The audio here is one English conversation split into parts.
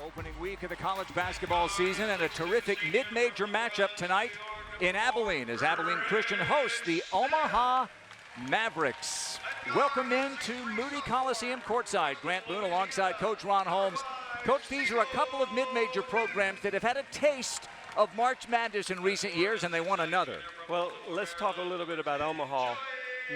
Opening week of the college basketball season and a terrific mid-major matchup tonight in Abilene as Abilene Christian hosts the Omaha Mavericks. Welcome into Moody Coliseum courtside. Grant Boone alongside Coach Ron Holmes. Coach, these are a couple of mid-major programs that have had a taste of March Madness in recent years, and they won another. Well, let's talk a little bit about Omaha.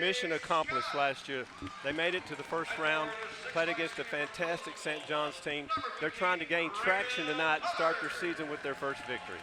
Mission accomplished last year. They made it to the first round, played against a fantastic St. John's team. They're trying to gain traction tonight and start their season with their first victory.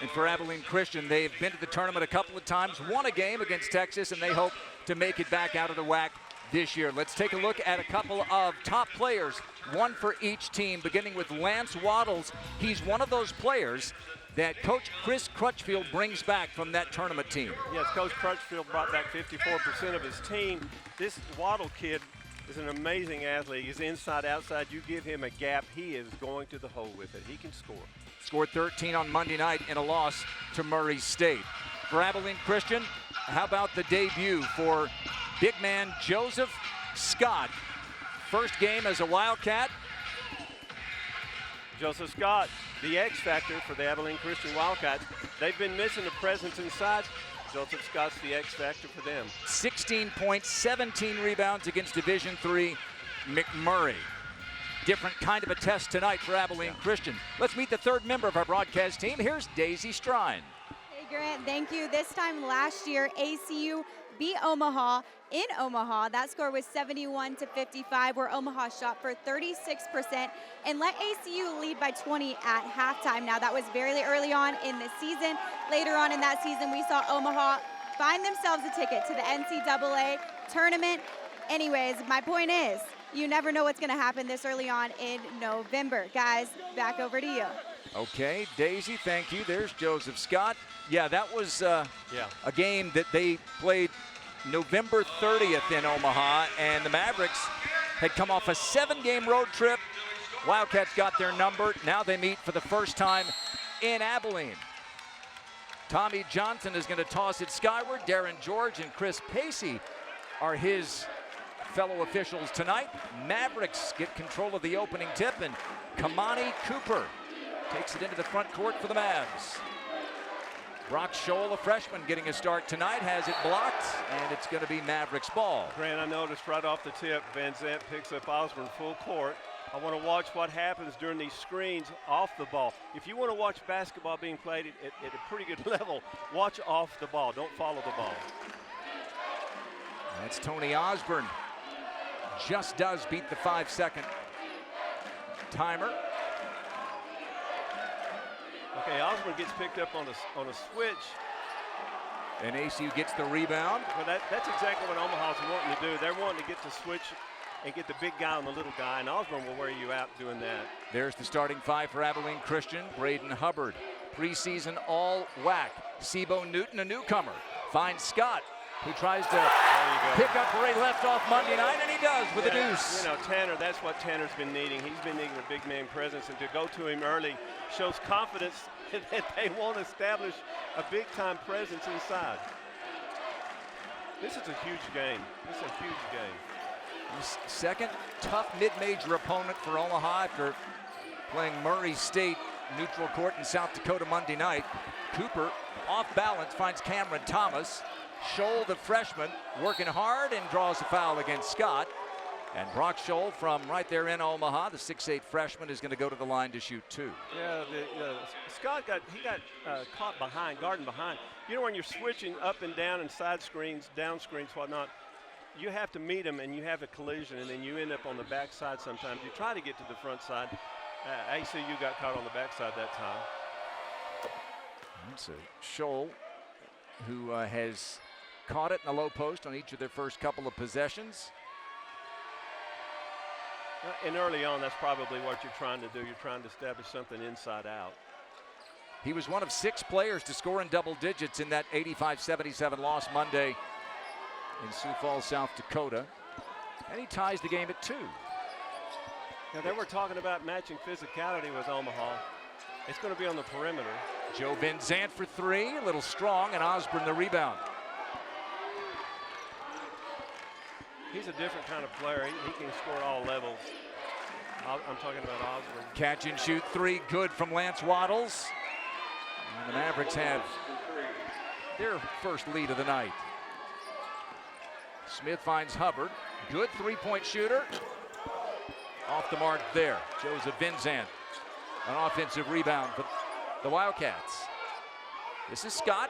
And for Abilene Christian, they've been to the tournament a couple of times, won a game against Texas, and they hope to make it back out of the WAC this year. Let's take a look at a couple of top players, one for each team, beginning with Lance Waddles. He's one of those players that Coach Chris Crutchfield brings back from that tournament team. Yes, Coach Crutchfield brought back 54% of his team. This Waddle kid is an amazing athlete. He's inside, outside. You give him a gap, he is going to the hole with it. He can score. Scored 13 on Monday night in a loss to Murray State. For Abilene Christian, how about the debut for big man Joseph Scott? First game as a Wildcat. Joseph Scott, the X factor for the Abilene Christian Wildcats. They've been missing a presence inside. Joseph Scott's the X factor for them. 16 points, 17 rebounds against Division III McMurray. Different kind of a test tonight for Abilene Christian. Let's meet the third member of our broadcast team. Here's Daisy Strine. Hey Grant, thank you. This time last year, ACU beat Omaha in Omaha. That score was 71-55, where Omaha shot for 36% and let ACU lead by 20 at halftime. Now, that was very early on in the season. Later on in that season, we saw Omaha find themselves a ticket to the NCAA tournament. Anyways, my point is, you never know what's going to happen this early on in November. Guys, back over to you. Okay, Daisy, thank you. There's Joseph Scott. Yeah, that was a game that they played November 30th in Omaha, and the Mavericks had come off a 7-game road trip. Wildcats got their number. Now they meet for the first time in Abilene. Tommy Johnson is going to toss it skyward. Darren George and Chris Pacey are his fellow officials tonight. Mavericks get control of the opening tip, and Kamani Cooper takes it into the front court for the Mavs. Brock Scholl, a freshman, getting a start tonight, has it blocked, and it's going to be Mavericks ball. Grant, I noticed right off the tip, Van Zant picks up Osborne full court. I want to watch what happens during these screens off the ball. If you want to watch basketball being played at a pretty good level, watch off the ball. Don't follow the ball. That's Tony Osborne. Just does beat the 5-second timer. Okay, Osborne gets picked up on a switch. And ACU gets the rebound. Well, that's exactly what Omaha's wanting to do. They're wanting to get the switch and get the big guy on the little guy, and Osborne will wear you out doing that. There's the starting five for Abilene Christian. Braden Hubbard, preseason all-WAC. Sebo Newton, a newcomer, finds Scott, who tries to pick up where he left off Monday night, and he does with a deuce. You know, Tanner, that's what Tanner's been needing. He's been needing a big man presence, and to go to him early shows confidence that they won't establish a big-time presence inside. This is a huge game. This is a huge game. Second tough mid-major opponent for Omaha after playing Murray State neutral court in South Dakota Monday night. Cooper, off balance, finds Cameron Thomas. Scholl, the freshman, working hard and draws a foul against Scott. And Brock Scholl from right there in Omaha, the 6'8" freshman, is going to go to the line to shoot two. Yeah, Scott got caught behind, guarding behind. You know, when you're switching up and down and side screens, down screens, whatnot, you have to meet them and you have a collision, and then you end up on the backside sometimes. You try to get to the front side. ACU got caught on the backside that time. It's a Scholl who has caught it in the low post on each of their first couple of possessions. And early on, that's probably what you're trying to do. You're trying to establish something inside out. He was one of 6 players to score in double digits in that 85-77 loss Monday in Sioux Falls, South Dakota. And he ties the game at 2. Now, they were talking about matching physicality with Omaha. It's going to be on the perimeter. Joe Van Zant for 3, a little strong, and Osborne the rebound. He's a different kind of player. He can score all levels. I'm talking about Osborne. Catch and shoot three, good from Lance Waddles. And the Mavericks have their first lead of the night. Smith finds Hubbard. Good three-point shooter. Off the mark there. Joseph Vinzant. An offensive rebound for the Wildcats. This is Scott.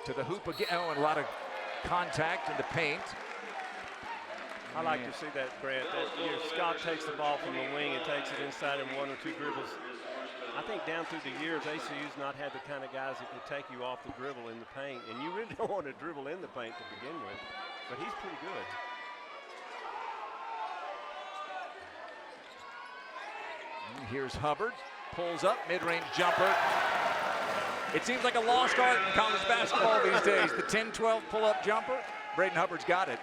To the hoop again. Oh, and a lot of contact in the paint. I like to see that, Grant. Scott takes the ball from the wing and takes it inside in one or two dribbles. I think down through the years, ACU's not had the kind of guys that can take you off the dribble in the paint. And you really don't want to dribble in the paint to begin with. But he's pretty good. And here's Hubbard. Pulls up, mid-range jumper. It seems like a lost art in college basketball these days. The 10-12 pull-up jumper. Braden Hubbard's got it.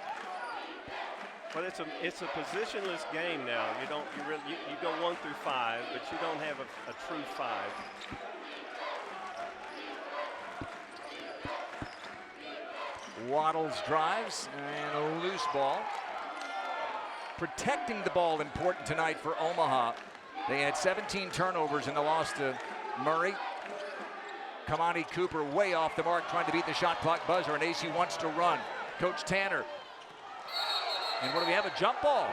Well, it's a positionless game now. You go 1 through 5, but you don't have a true 5. Waddles drives and a loose ball. Protecting the ball important tonight for Omaha. They had 17 turnovers in the loss to Murray. Kamani Cooper way off the mark trying to beat the shot clock buzzer, and AC wants to run. Coach Tanner. And what do we have? A jump ball.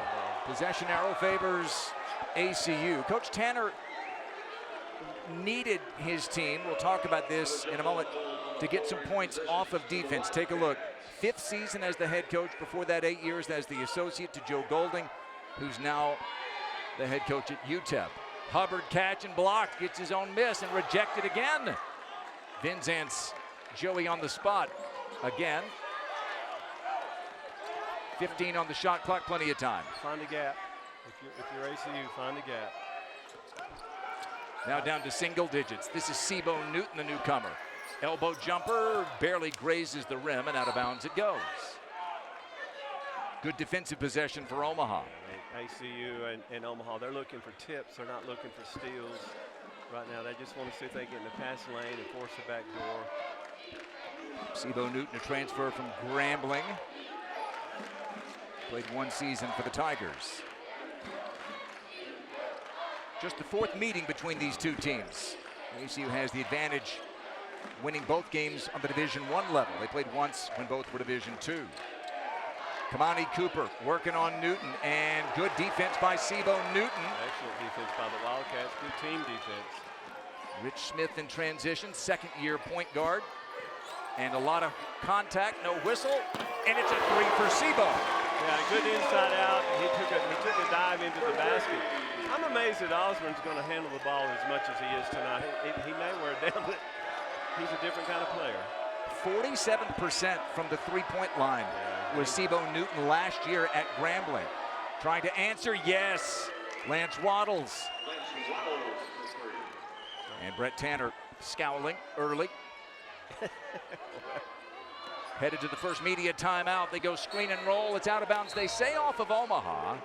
Possession arrow favors ACU. Coach Tanner needed his team, we'll talk about this in a moment, to get some points off of defense. Take a look. 5th season as the head coach. Before that, 8 years as the associate to Joe Golding, who's now the head coach at UTEP. Hubbard catch and blocked, gets his own miss and rejected again. Vinzant's Joey on the spot again. 15 on the shot clock, plenty of time. Find a gap. If you're ACU, find a gap. Now down to single digits. This is Sebo Newton, the newcomer. Elbow jumper, barely grazes the rim, and out of bounds it goes. Good defensive possession for Omaha. ACU and Omaha, they're looking for tips. They're not looking for steals right now. They just want to see if they get in the pass lane and force the back door. Sebo Newton, a transfer from Grambling. Played 1 season for the Tigers. Just the 4th meeting between these two teams. ACU has the advantage, winning both games on the Division I level. They played once when both were Division II. Kamani Cooper working on Newton, and good defense by Sebo Newton. Excellent defense by the Wildcats, good team defense. Rich Smith in transition, 2nd-year point guard. And a lot of contact, no whistle, and it's a 3 for Sebo. Yeah, good inside out. He took a dive into the basket. I'm amazed that Osborne's going to handle the ball as much as he is tonight. He may wear it down, but he's a different kind of player. 47% from the three-point line was Sebo Newton last year at Grambling. Trying to answer, yes. Lance Waddles. And Brett Tanner scowling early. Headed to the first media timeout. They go screen and roll. It's out of bounds, they say, off of Omaha.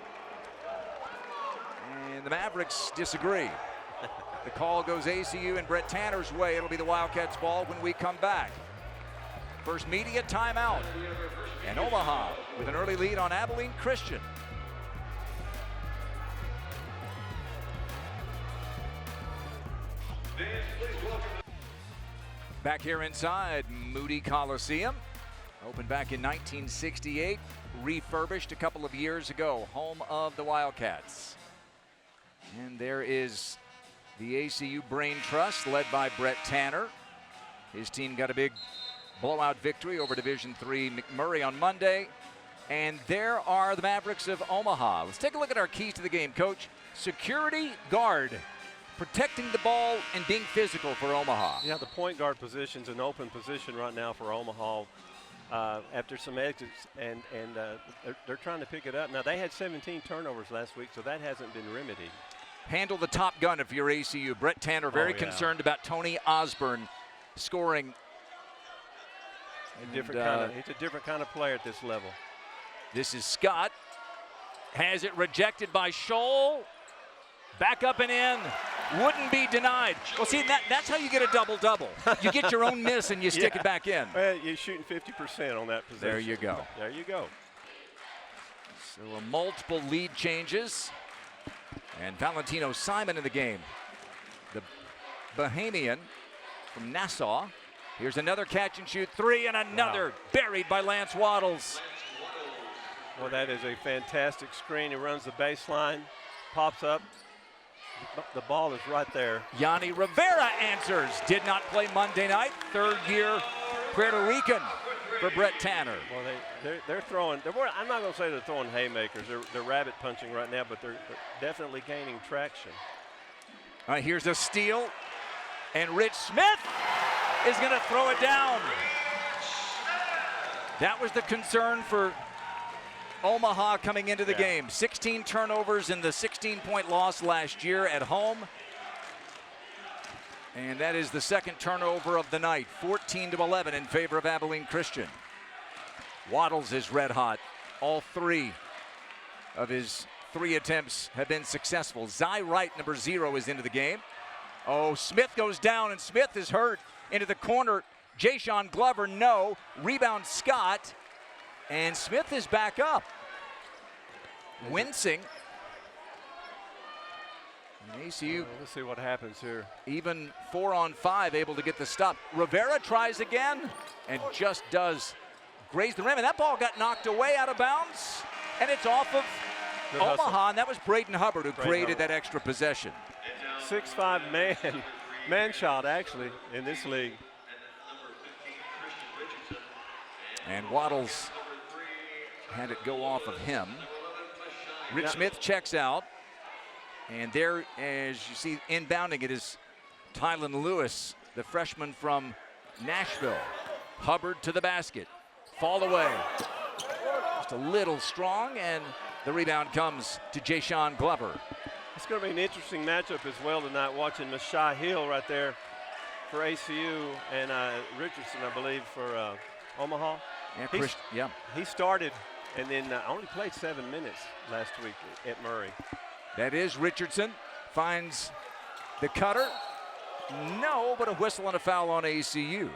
And the Mavericks disagree. The call goes ACU and Brett Tanner's way. It'll be the Wildcats' ball when we come back. First media timeout. And Omaha with an early lead on Abilene Christian. Back here inside Moody Coliseum. Opened back in 1968, refurbished a couple of years ago, home of the Wildcats. And there is the ACU Brain Trust, led by Brett Tanner. His team got a big blowout victory over Division III McMurray on Monday. And there are the Mavericks of Omaha. Let's take a look at our keys to the game, Coach. Security guard, protecting the ball and being physical for Omaha. Yeah, the point guard position's an open position right now for Omaha. After some exits, and they're trying to pick it up. Now, they had 17 turnovers last week, so that hasn't been remedied. Handle the top gun if you're ACU. Brett Tanner very concerned about Tony Osborne scoring. He's a different kind of player at this level. This is Scott. Has it rejected by Scholl. Back up and in. Wouldn't be denied. Well, see, that's how you get a double-double. You get your own miss and you stick it back in. Well, you're shooting 50% on that possession. There you go. There you go. So multiple lead changes. And Valentino Simon in the game. The Bahamian from Nassau. Here's another catch and shoot three, and another buried by Lance Waddles. Well, that is a fantastic screen. He runs the baseline, pops up. The ball is right there. Yanni Rivera answers. Did not play Monday night. Third-year Puerto Rican for Brett Tanner. Well, they're throwing. I'm not going to say they're throwing haymakers. They're rabbit punching right now, but they're definitely gaining traction. All right, here's a steal, and Rich Smith is going to throw it down. That was the concern for Omaha coming into the game. 16 turnovers in the 16-point loss last year at home. And that is the second turnover of the night. 14-11 in favor of Abilene Christian. Waddles is red hot. All three of his 3 attempts have been successful. Zy Wright, number 0, is into the game. Oh, Smith goes down, and Smith is hurt into the corner. Jayshon Glover, no. Rebound Scott. And Smith is back up. Wincing. And ACU, let's see what happens here. even 4-on-5, able to get the stop. Rivera tries again and just does graze the rim. And that ball got knocked away out of bounds. And it's off of Omaha, and that was Braden Hubbard who created that extra possession. 6'5" man shot, actually, in this league. And Waddles had it go off of him. Rich Smith checks out. And there, as you see, inbounding it is Tylen Lewis, the freshman from Nashville. Hubbard to the basket. Fall away. Just a little strong, and the rebound comes to Jayshon Glover. It's going to be an interesting matchup as well tonight, watching Mashai Hill right there for ACU and Richardson, I believe, for Omaha. Yeah, he started and then only played 7 minutes last week at Murray. That is Richardson. Finds the cutter. No, but a whistle and a foul on ACU.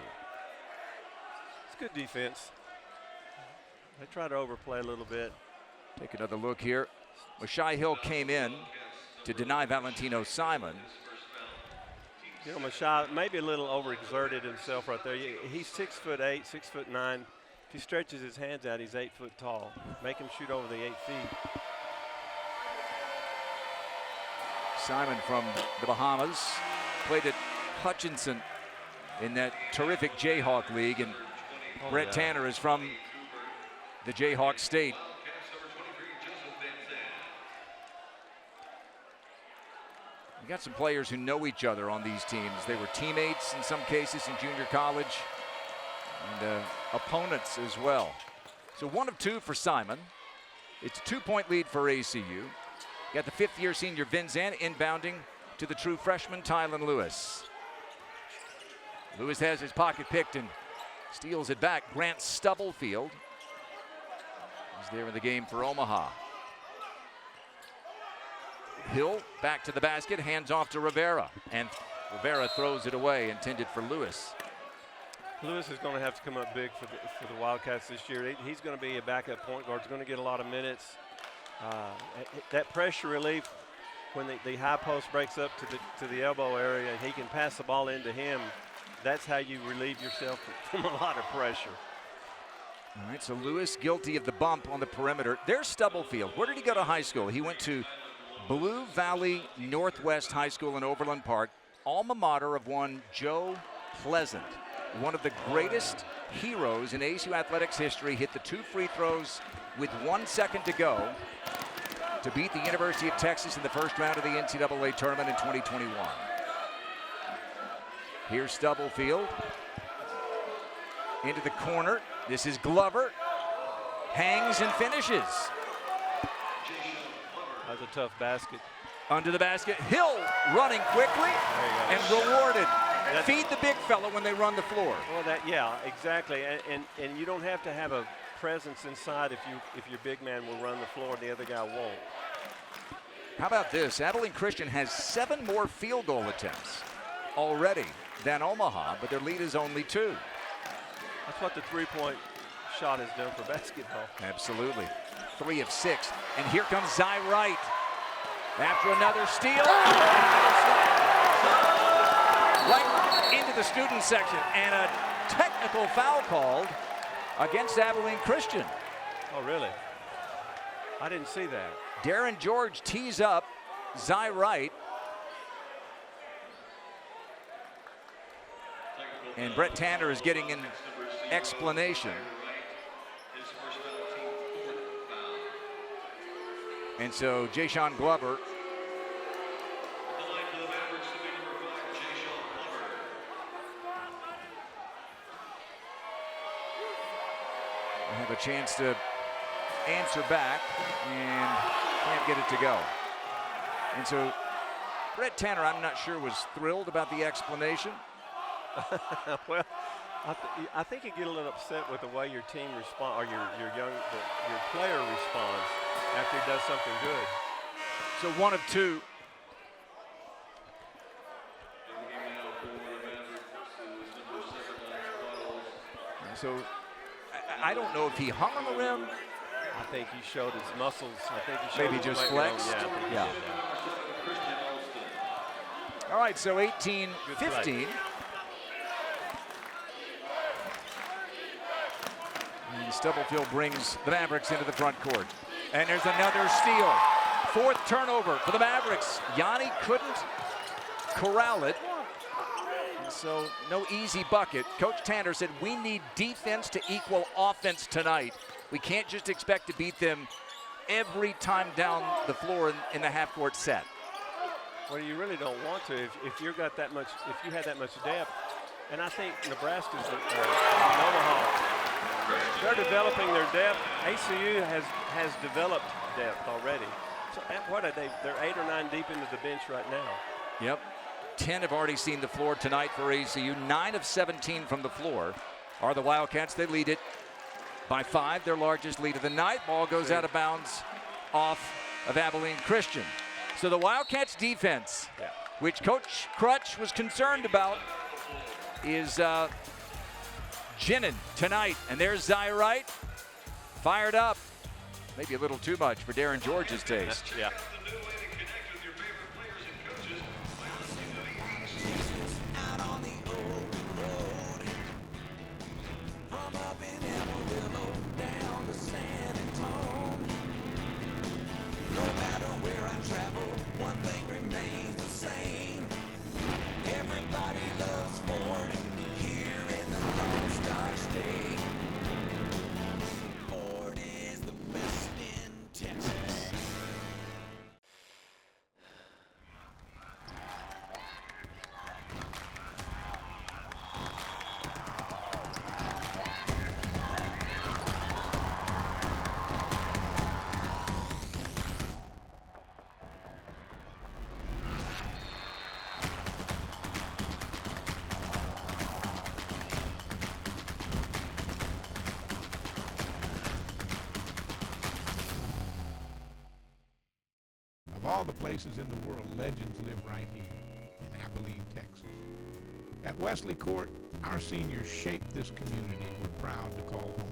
It's good defense. They try to overplay a little bit. Take another look here. Mashai Hill came in to deny Valentino Simon. You know, Mashai maybe a little overexerted himself right there. He's 6'8", 6'9". If he stretches his hands out, he's 8 foot tall. Make him shoot over the 8 feet. Simon from the Bahamas played at Hutchinson in that terrific Jayhawk league, and Brett Tanner is from the Jayhawk State. We got some players who know each other on these teams. They were teammates in some cases in junior college, and opponents as well. So 1 of 2 for Simon. It's a 2-point lead for ACU. You got the 5th-year senior Vinzan inbounding to the true freshman Tylen Lewis. Lewis has his pocket picked and steals it back. Grant Stubblefield is there in the game for Omaha. Hill back to the basket, hands off to Rivera, and Rivera throws it away, intended for Lewis. Lewis is going to have to come up big for the Wildcats this year. He's going to be a backup point guard. He's going to get a lot of minutes. That pressure relief when the high post breaks up to the elbow area, he can pass the ball into him. That's how you relieve yourself from a lot of pressure. All right, so Lewis guilty of the bump on the perimeter. There's Stubblefield. Where did he go to high school? He went to Blue Valley Northwest High School in Overland Park, alma mater of one Joe Pleasant. One of the greatest heroes in ACU athletics history, hit the 2 free throws with 1 second to go to beat the University of Texas in the first round of the NCAA tournament in 2021. Here's Stubblefield into the corner. This is Glover. Hangs and finishes. That's a tough basket. Under the basket. Hill running quickly and rewarded. Feed the big fella when they run the floor. Well, yeah, exactly. And you don't have to have a presence inside if your big man will run the floor and the other guy won't. How about this? Abilene Christian has 7 more field goal attempts already than Omaha, but their lead is only 2. That's what the three-point shot has done for basketball. Absolutely. 3 of 6. And here comes Zy Wright. After another steal, right into the student section, and a technical foul called against Abilene Christian. Oh, really? I didn't see that. Darren George tees up Zy Wright. And Brett Tanner is getting an explanation. And so Jayshawn Glover will have a chance to answer back and can't get it to go. And so Brett Tanner, I'm not sure, was thrilled about the explanation. Well, I think you get a little upset with the way your team responds, or your player responds after he does something good. So one of two. So I don't know if he hung on the rim. I think he showed his muscles. I think he showed maybe just flexed. Yeah. All right, so 18-15. And Stubblefield brings the Mavericks into the front court. And there's another steal. Fourth turnover for the Mavericks. Yanni couldn't corral it. And so no easy bucket. Coach Tanner said, we need defense to equal offense tonight. We can't just expect to beat them every time down the floor in the half-court set. Well, you really don't want to if you got that much. If you had that much depth, and I think Nebraska's in Omaha, they're developing their depth. ACU has developed depth already. So what are they? They're 8 or 9 deep into the bench right now. Yep. 10 have already seen the floor tonight for ACU. 9 of 17 from the floor are the Wildcats. They lead it by 5, their largest lead of the night. Ball goes out of bounds off of Abilene Christian. So the Wildcats defense, which Coach Crutch was concerned about, is ginning tonight. And there's Zy Wright, fired up. Maybe a little too much for Darren George's taste. Yeah. Of all the places in the world, legends live right here in Abilene, Texas. At Wesley Court, our seniors shaped this community we're proud to call home.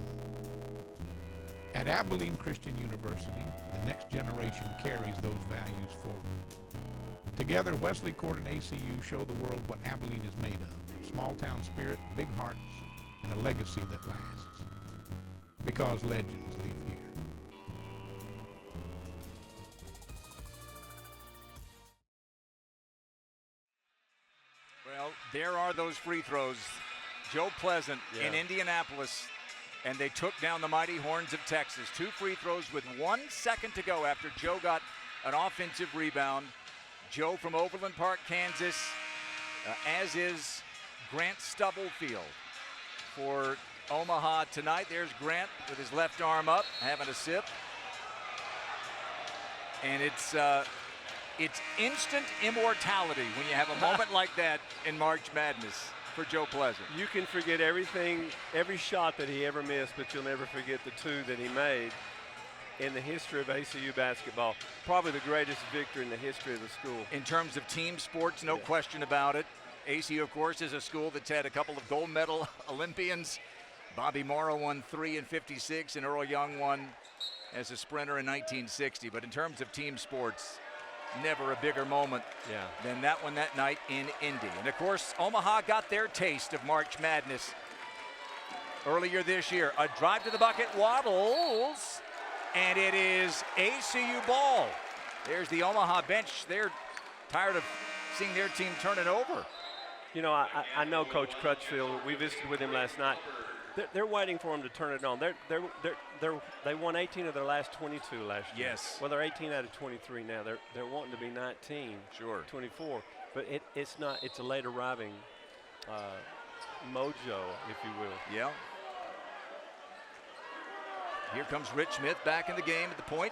At Abilene Christian University, the next generation carries those values forward. Together, Wesley Court and ACU show the world what Abilene is made of: small town spirit, big hearts, and a legacy that lasts. Because legends live here. Well, there are those free throws. Joe Pleasant in Indianapolis, and they took down the mighty Horns of Texas. 2 free throws with 1 second to go after Joe got an offensive rebound. Joe from Overland Park, Kansas, as is Grant Stubblefield for Omaha tonight. There's Grant with his left arm up, having a sip. And it's instant immortality when you have a moment like that in March Madness for Joe Pleasant. You can forget everything, every shot that he ever missed, but you'll never forget the 2 that he made in the history of ACU basketball. Probably the greatest victory in the history of the school. In terms of team sports, no question about it. ACU, of course, is a school that's had a couple of gold medal Olympians. Bobby Morrow won 3 in '56, and Earl Young won as a sprinter in 1960. But in terms of team sports, Never a bigger moment than that one that night in Indy. And of course, Omaha got their taste of March Madness earlier this year. A drive to the bucket, Waddles, and it is ACU ball. There's the Omaha bench. They're tired of seeing their team turn it over. You know, I know Coach Crutchfield. We visited with him last night. They're waiting for him to turn it on. They won 18 of their last 22 last year. Yes. Well, they're 18 out of 23 now. They're wanting to be 19. Sure. 24. But it's not. It's a late arriving mojo, if you will. Yeah. Here comes Rich Smith back in the game at the point.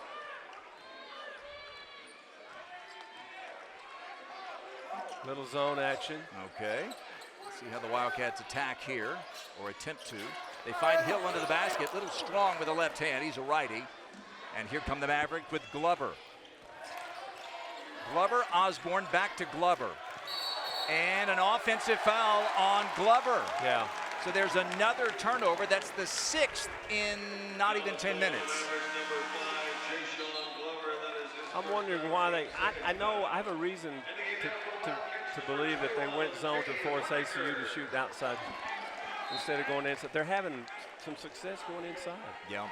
Little zone action. Okay. See how the Wildcats attack here, or attempt to. They find Hill under the basket. Little strong with the left hand. He's a righty. And here come the Mavericks with Glover. Glover, Osborne, back to Glover. And an offensive foul on Glover. Yeah. So there's another turnover. That's the 6th in not even 10 minutes. I'm wondering why they. I know I have a reason to believe that they went zone to force ACU to shoot outside instead of going inside. They're having some success going inside. Yeah.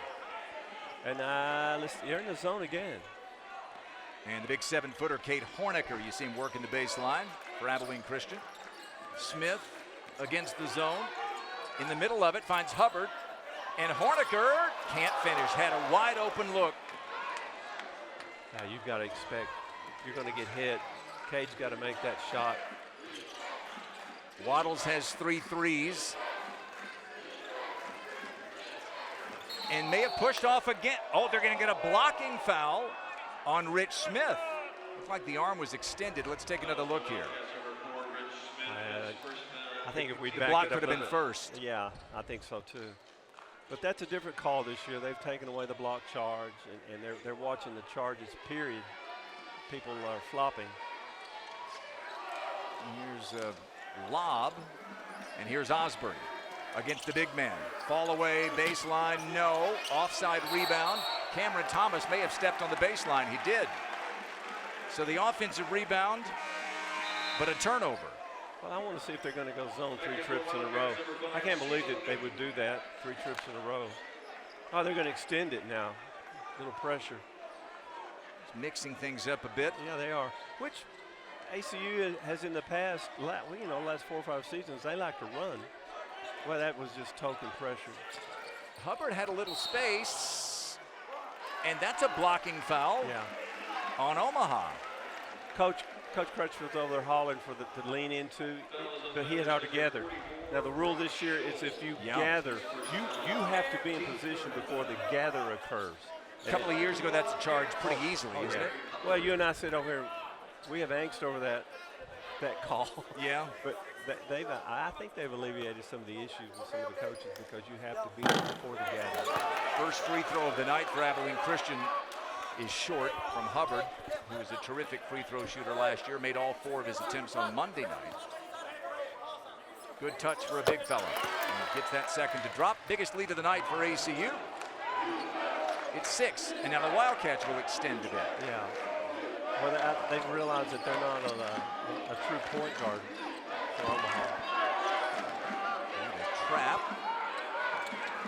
And you're in the zone again. And the big 7-footer, Kate Hornicker, you see him working the baseline for Abilene Christian. Smith against the zone. In the middle of it, finds Hubbard. And Hornicker can't finish. Had a wide open look. Now you've got to expect you're going to get hit. Cade's got to make that shot. Waddles has 3 threes. And may have pushed off again. Oh, they're going to get a blocking foul on Rich Smith. Looks like the arm was extended. Let's take another look here. I think if we the block could have been first. Yeah, I think so too. But that's a different call this year. They've taken away the block charge, and they're watching the charges, period. People are flopping. Here's a lob, and here's Osborne against the big man. Fall away, baseline, no. Offside rebound. Cameron Thomas may have stepped on the baseline. He did. So the offensive rebound, but a turnover. Well, I want to see if they're going to go zone 3 trips in a row. I can't believe that they would do that, 3 trips in a row. Oh, they're going to extend it now. Little pressure. Just mixing things up a bit. Yeah, they are. Which ACU has in the past, last 4 or 5 seasons, they like to run. Well, that was just token pressure. Hubbard had a little space, and that's a blocking foul on Omaha. Coach Crutchfield's over there hollering for to lean into, but he had all together. Now the rule this year is if you gather, you have to be in position before the gather occurs. A couple of years ago, that's a charge pretty easily, isn't it? Well, you and I sit over here, we have angst over that call. Yeah. But I think they've alleviated some of the issues with some of the coaches because you have to be there before the gather. First free throw of the night for Abilene Christian is short from Hubbard, who was a terrific free throw shooter last year, made all 4 of his attempts on Monday night. Good touch for a big fella. And gets that second to drop. Biggest lead of the night for ACU. It's 6, and now the Wildcats will extend to that. Yeah. Well, they've realized that they're not a true point guard for Omaha. And a trap.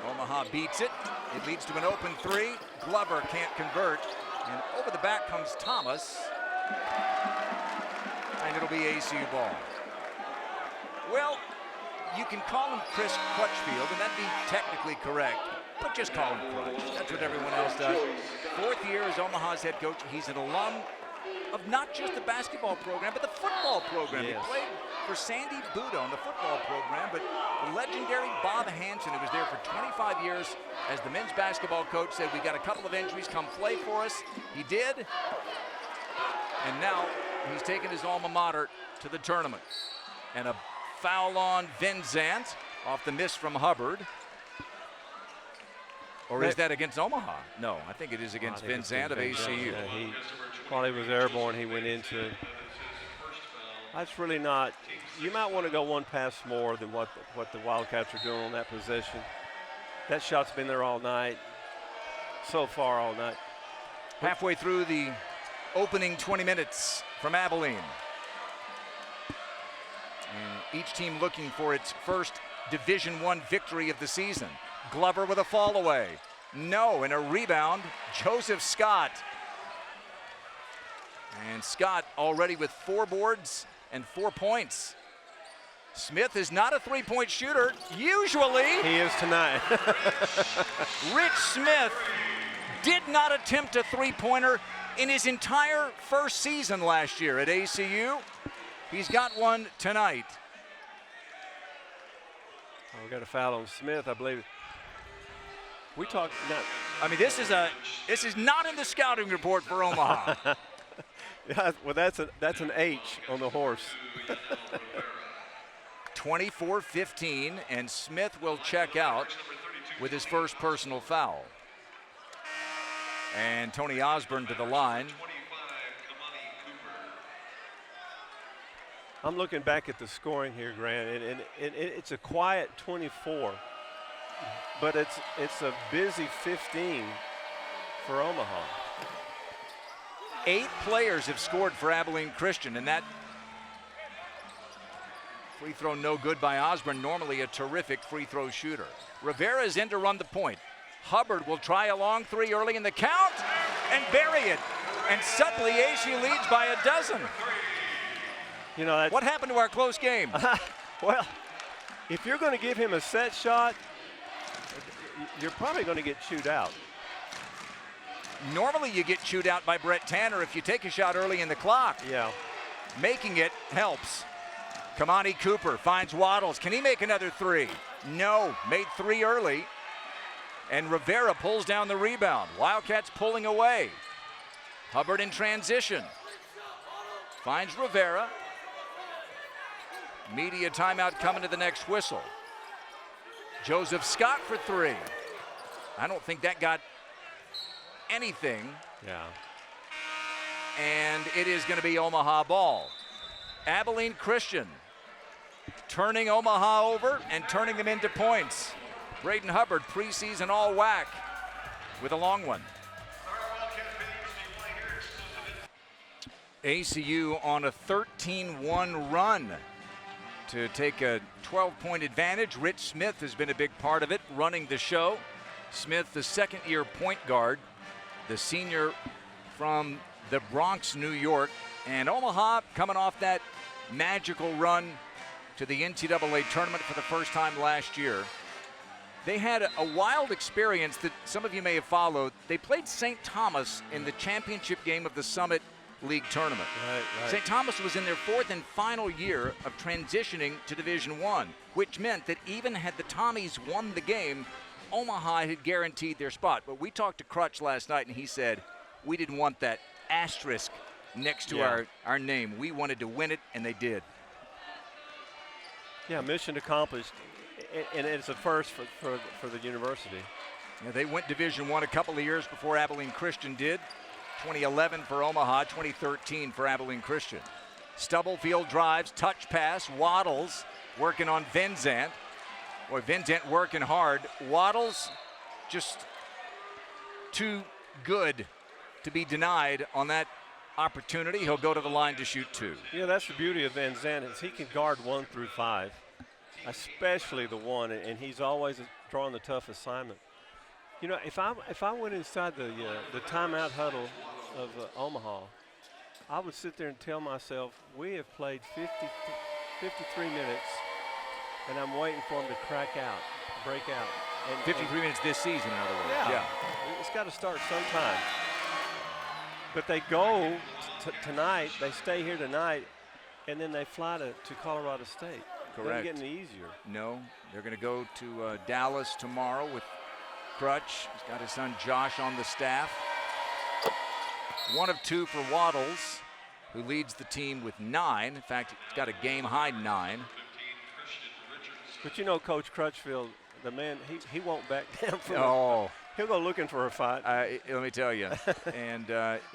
Omaha beats it. It leads to an open 3. Glover can't convert. And over the back comes Thomas. And it'll be ACU ball. Well, you can call him Chris Crutchfield, and that'd be technically correct. But just call him Crutch. That's what everyone else does. 4th year as Omaha's head coach. He's an alum of not just the basketball program, but the football program. Yes. He played for Sandy Buda on the football program, but the legendary Bob Hansen, who was there for 25 years as the men's basketball coach, said, we got a couple of injuries, come play for us. He did. And now he's taken his alma mater to the tournament. And a foul on Vincent off the miss from Hubbard. Or is that against Omaha? No, I think it is against Vincent of ACU. Yeah, while he was airborne, he went into. That's really not. You might want to go one pass more than what the Wildcats are doing on that possession. That shot's been there all night. So far all night. Halfway through the opening 20 minutes from Abilene. And each team looking for its first Division I victory of the season. Glover with a fall away. No, and a rebound, Joseph Scott. And Scott already with 4 boards and 4 points. Smith is not a three-point shooter, usually. He is tonight. Rich Smith did not attempt a three-pointer in his entire first season last year at ACU. He's got one tonight. Oh, we got a foul on Smith, I believe. We talked. I mean, this is not in the scouting report for Omaha. Yeah, well, that's an H on the horse. 24-15, and Smith will check out with his first personal foul. And Tony Osborne to the line. I'm looking back at the scoring here, Grant, and it's a quiet 24, but it's a busy 15 for Omaha. 8 players have scored for Abilene Christian, and that free throw no good by Osborne, normally a terrific free throw shooter. Rivera is in to run the point. Hubbard will try a long 3 early in the count and bury it. And suddenly ACU leads by a dozen. You know, what happened to our close game? Well, if you're going to give him a set shot, you're probably going to get chewed out. Normally you get chewed out by Brett Tanner if you take a shot early in the clock. Yeah. Making it helps. Kamani Cooper finds Waddles. Can he make another 3? No, made 3 early. And Rivera pulls down the rebound. Wildcats pulling away. Hubbard in transition. Finds Rivera. Media timeout coming to the next whistle. Joseph Scott for 3. I don't think that got anything. Yeah. And it is going to be Omaha ball. Abilene Christian turning Omaha over and turning them into points. Braden Hubbard, preseason all WAC with a long one. ACU on a 13-1 run to take a 12-point advantage. Rich Smith has been a big part of it, running the show. Smith, the second-year point guard, the senior from the Bronx, New York. And Omaha coming off that magical run to the NCAA tournament for the first time last year. They had a wild experience that some of you may have followed. They played St. Thomas in the championship game of the Summit League tournament. Right. St. Thomas was in their 4th and final year of transitioning to Division I, which meant that even had the Tommies won the game, Omaha had guaranteed their spot. But we talked to Crutch last night, and he said, we didn't want that asterisk next to our name. We wanted to win it, and they did. Yeah, mission accomplished, and it's a first for the university. Yeah, they went Division I a couple of years before Abilene Christian did. 2011 for Omaha, 2013 for Abilene Christian. Stubblefield drives, touch pass, Waddles working on Vincent. Boy, Vincent working hard. Waddles just too good to be denied on that opportunity. He'll go to the line to shoot 2. Yeah, that's the beauty of Van Zandt is he can guard 1 through 5, especially the 1, and he's always drawing the tough assignment. You know, if I went inside the timeout huddle of Omaha, I would sit there and tell myself, we have played 53 minutes, and I'm waiting for them to crack out, break out. And 53 minutes this season, in other words. Yeah. It's got to start sometime. But they go tonight, they stay here tonight, and then they fly to Colorado State. Correct. Doesn't get any easier. No, they're going to go to Dallas tomorrow with Crutch. He's got his son Josh on the staff. 1 of 2 for Waddles, who leads the team with 9. In fact, he's got a game-high 9. But you know, Coach Crutchfield, the man, he won't back down from Oh. He'll go looking for a fight. Let me tell you. And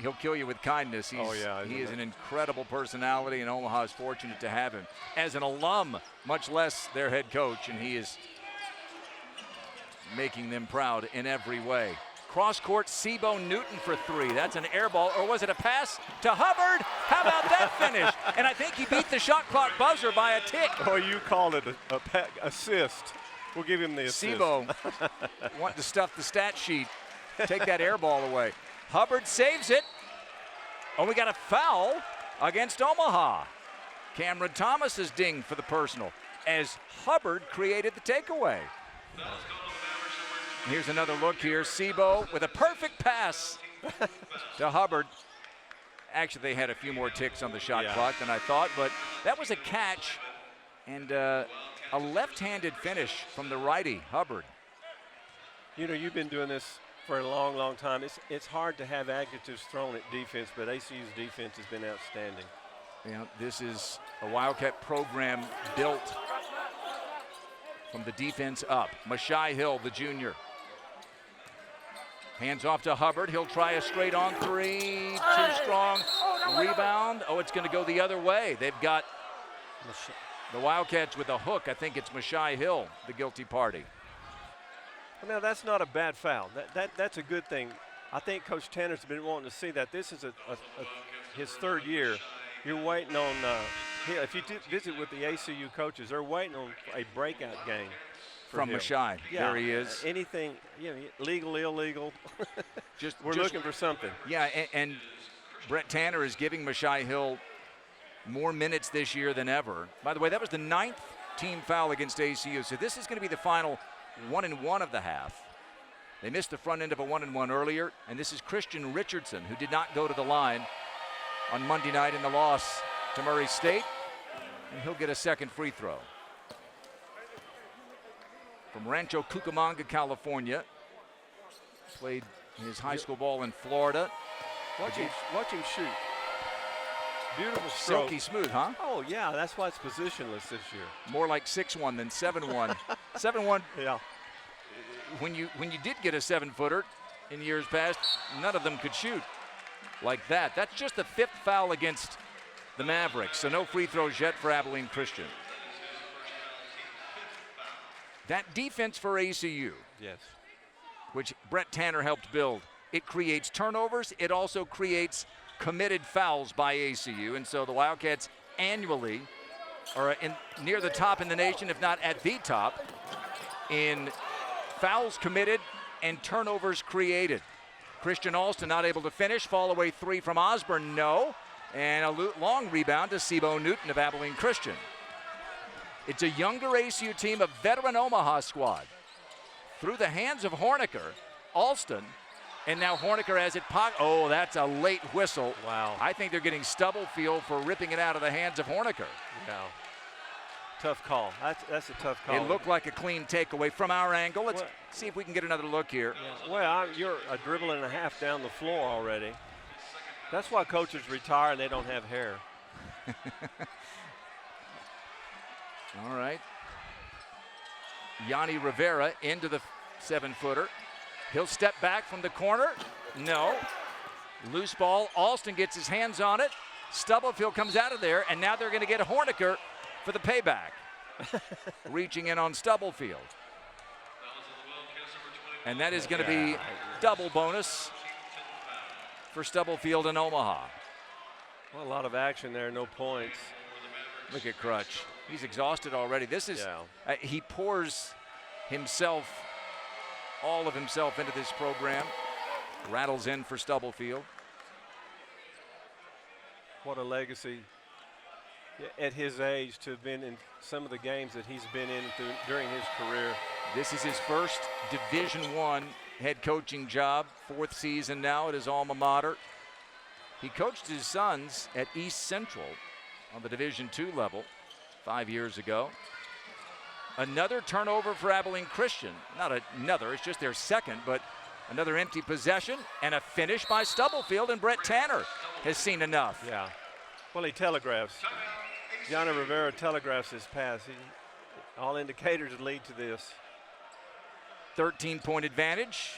he'll kill you with kindness. He is an incredible personality, and Omaha is fortunate to have him as an alum, much less their head coach, and he is making them proud in every way. Cross court, Sebo Newton for 3. That's an air ball, or was it a pass to Hubbard? How about that finish? And I think he beat the shot clock buzzer by a tick. Oh, you called it a assist. We'll give him the assist. Sebo wanting to stuff the stat sheet. Take that air ball away. Hubbard saves it. Oh, we got a foul against Omaha. Cameron Thomas is dinged for the personal as Hubbard created the takeaway. Here's another look here. Sebo with a perfect pass to Hubbard. Actually, they had a few more ticks on the shot clock than I thought, but that was a catch and a left-handed finish from the righty, Hubbard. You know, you've been doing this for a long, long time. It's hard to have adjectives thrown at defense, but ACU's defense has been outstanding. Yeah, this is a Wildcat program built from the defense up. Mashai Hill, the junior. Hands off to Hubbard. He'll try a straight on 3. Too strong. Rebound. Oh, it's going to go the other way. They've got the Wildcats with a hook. I think it's Mashai Hill, the guilty party. Well, now, that's not a bad foul. That's a good thing. I think Coach Tanner's been wanting to see that. This is his 3rd year. You're waiting on, if you visit with the ACU coaches, they're waiting on a breakout game. From Mashai. Yeah, there he is. Anything, legal, illegal. We're looking for something. Yeah, and Brett Tanner is giving Mashai Hill more minutes this year than ever. By the way, that was the 9th team foul against ACU, so this is going to be the final 1-and-1 of the half. They missed the front end of a 1-and-1 earlier, and this is Christian Richardson, who did not go to the line on Monday night in the loss to Murray State, and he'll get a second free throw. From Rancho Cucamonga, California. Played his high school ball in Florida. Watch him shoot. Beautiful stroke. Silky smooth, huh? Oh, yeah, that's why it's positionless this year. More like 6'1" than 7'1". 7'1". Yeah. When you did get a 7-footer in years past, none of them could shoot like that. That's just the 5th foul against the Mavericks, so no free throws yet for Abilene Christian. That defense for ACU, yes, which Brett Tanner helped build, it creates turnovers. It also creates committed fouls by ACU, and so the Wildcats annually are near the top in the nation, if not at the top, in fouls committed and turnovers created. Christian Alston not able to finish. Fall away 3 from Osborne, no. And a long rebound to Sebo Newton of Abilene Christian. It's a younger ACU team, a veteran Omaha squad. Through the hands of Horniker, Alston, and now Horniker has it pocket. Oh, that's a late whistle. Wow. I think they're getting Stubblefield for ripping it out of the hands of Horniker. Wow. Tough call. That's a tough call. It looked like a clean takeaway from our angle. Let's see if we can get another look here. Yeah. Well, you're a dribble and a half down the floor already. That's why coaches retire and they don't have hair. All right. Yanni Rivera into the 7-footer. He'll step back from the corner. No. Loose ball. Alston gets his hands on it. Stubblefield comes out of there, and now they're going to get Horniker for the payback. Reaching in on Stubblefield. And that is going to be double bonus for Stubblefield in Omaha. Well, a lot of action there, no points. Look at Crutch. He's exhausted already. This is, he pours himself, all of himself into this program. Rattles in for Stubblefield. What a legacy at his age to have been in some of the games that he's been in during his career. This is his first Division I head coaching job, 4th season now at his alma mater. He coached his sons at East Central on the Division II level 5 years ago. Another turnover for Abilene Christian. Not another, it's just their second, but another empty possession and a finish by Stubblefield, and Brett Tanner has seen enough. Yeah. Well, he telegraphs. Yanni Rivera telegraphs his pass. All indicators lead to this. 13-point advantage.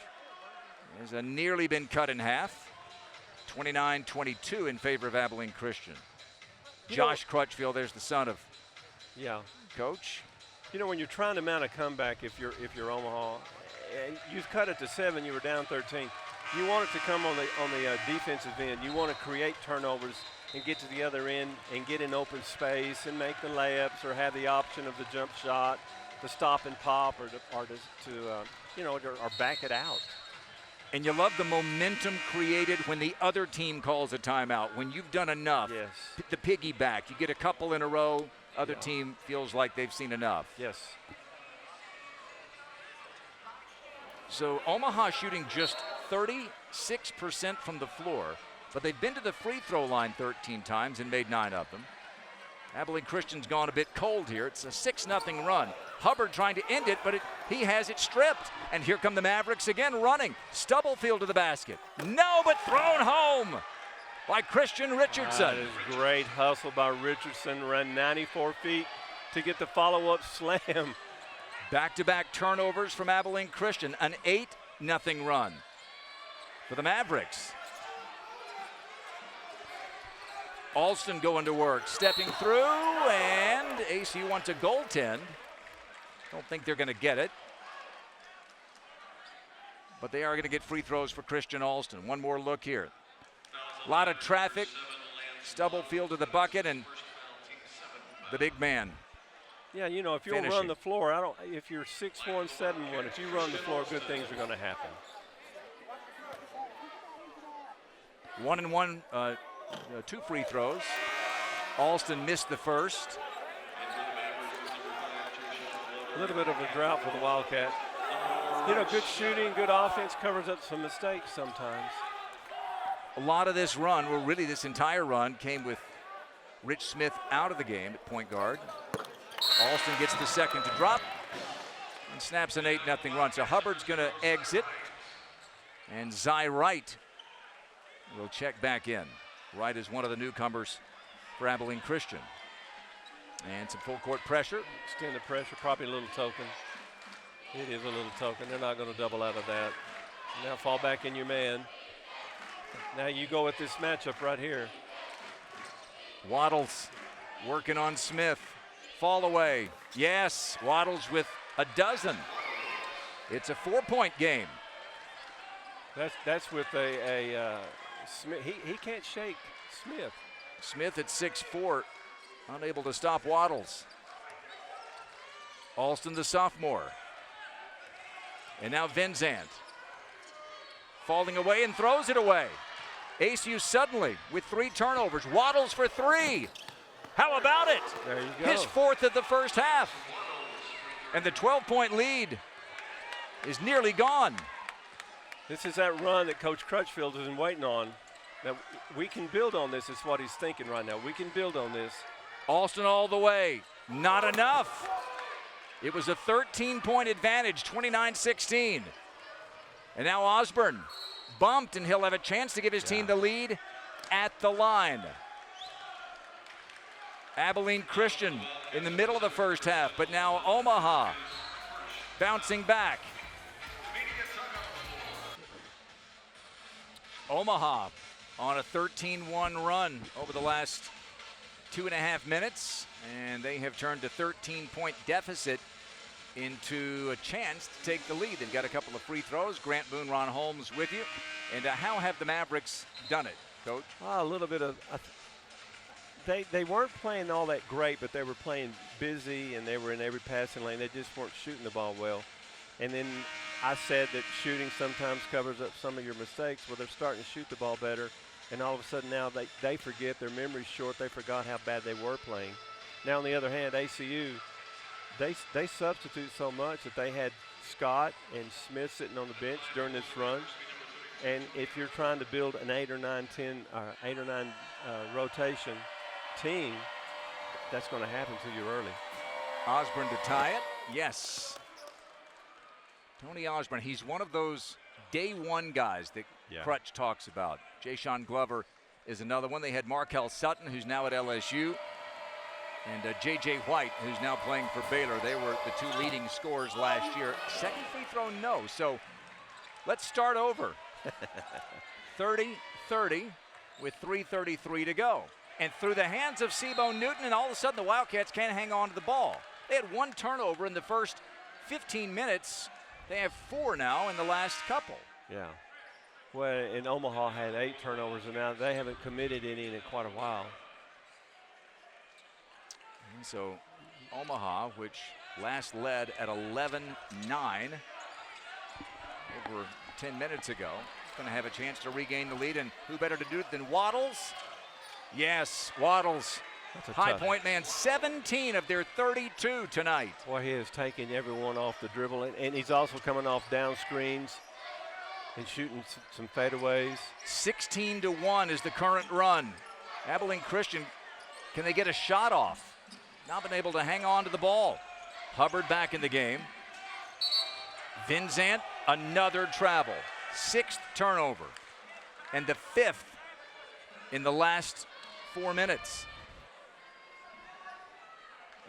Has nearly been cut in half. 29-22 in favor of Abilene Christian. Josh Crutchfield, there's the son of Coach. You know, when you're trying to mount a comeback, if you're Omaha, you cut it to 7, you were down 13. You want it to come on the defensive end. You want to create turnovers and get to the other end and get in open space and make the layups or have the option of the jump shot, the stop and pop, or back it out. And you love the momentum created when the other team calls a timeout. When you've done enough, yes. The piggyback, you get a couple in a row, other team feels like they've seen enough. Yes. So Omaha shooting just 36% from the floor, but they've been to the free throw line 13 times and made 9 of them. Abilene Christian's gone a bit cold here. It's a 6-0 run. Hubbard trying to end it, but he has it stripped. And here come the Mavericks again running. Stubblefield to the basket. No, but thrown home by Christian Richardson. That is great hustle by Richardson. Ran 94 feet to get the follow-up slam. Back-to-back turnovers from Abilene Christian. An 8-0 run for the Mavericks. Alston going to work, stepping through, and ACU wants a goaltend. Don't think they're going to get it. But they are going to get free throws for Christian Alston. One more look here. A lot of traffic. Stubblefield to the bucket, and the big man. Yeah, you know, if you'll run the floor, if you're 6'1", 7'1", if you run the floor, good things are going to happen. 1-1, 2 free throws. Alston missed the first. A little bit of a drought for the Wildcat. You know, good shooting, good offense covers up some mistakes sometimes. A lot of this run, well, really this entire run, came with Rich Smith out of the game at point guard. Alston gets the second to drop and snaps an 8-0 run. So Hubbard's going to exit, and Zy Wright will check back in. Wright is one of the newcomers for Abilene Christian. And some full court pressure. Extend the pressure, probably a little token. It is a little token. They're not going to double out of that. Now fall back in your man. Now you go with this matchup right here. Waddles working on Smith. Fall away. Yes, Waddles with a dozen. It's a 4-point game. That's with a Smith. He can't shake Smith. Smith at 6'4", unable to stop Waddles. Alston, the sophomore. And now Vincent falling away and throws it away. ACU suddenly with 3 turnovers. Waddles for 3. How about it? There you go. His 4th of the first half. And the 12-point lead is nearly gone. This is that run that Coach Crutchfield has been waiting on. Now, we can build on this, is what he's thinking right now. We can build on this. Alston all the way. Not enough. It was a 13-point advantage, 29-16. And now Osborne bumped, and he'll have a chance to give his team the lead at the line. Abilene Christian in the middle of the first half, but now Omaha bouncing back. Omaha on a 13-1 run over the last 2.5 minutes, and they have turned a 13-point deficit into a chance to take the lead. They've got a couple of free throws. Grant Boone, Ron Holmes with you. And how have the Mavericks done it, Coach? A little bit of they weren't playing all that great, but they were playing busy, and they were in every passing lane. They just weren't shooting the ball well. And then I said that shooting sometimes covers up some of your mistakes. Well, they're starting to shoot the ball better, and all of a sudden now they forget. Their memory's short. They forgot how bad they were playing. Now, on the other hand, ACU, they substitute so much that they had Scott and Smith sitting on the bench during this run. And if you're trying to build an 8 or 9 rotation team, that's going to happen to you early. Osborne to tie it. Yes. Tony Osborne, he's one of those day one guys that Crutch talks about. Jay-Sean Glover is another one. They had Markel Sutton, who's now at LSU, and J.J. White, who's now playing for Baylor. They were the 2 leading scorers last year. Second free throw, no. So let's start over. 30-30 with 3:33 to go. And through the hands of Seabown Newton, and all of a sudden the Wildcats can't hang on to the ball. They had 1 turnover in the first 15 minutes They have 4 now in the last couple. Yeah. Well, in Omaha had 8 turnovers, and now they haven't committed any in quite a while. And so Omaha, which last led at 11-9 over 10 minutes ago, is going to have a chance to regain the lead. And who better to do it than Waddles? Yes, Waddles. High Point man, 17 of their 32 tonight. Boy, he is taking everyone off the dribble, and he's also coming off down screens and shooting some fadeaways. 16-1 is the current run. Abilene Christian, can they get a shot off? Not been able to hang on to the ball. Hubbard back in the game. Vinzant, another travel. 6th turnover, and the 5th in the last 4 minutes.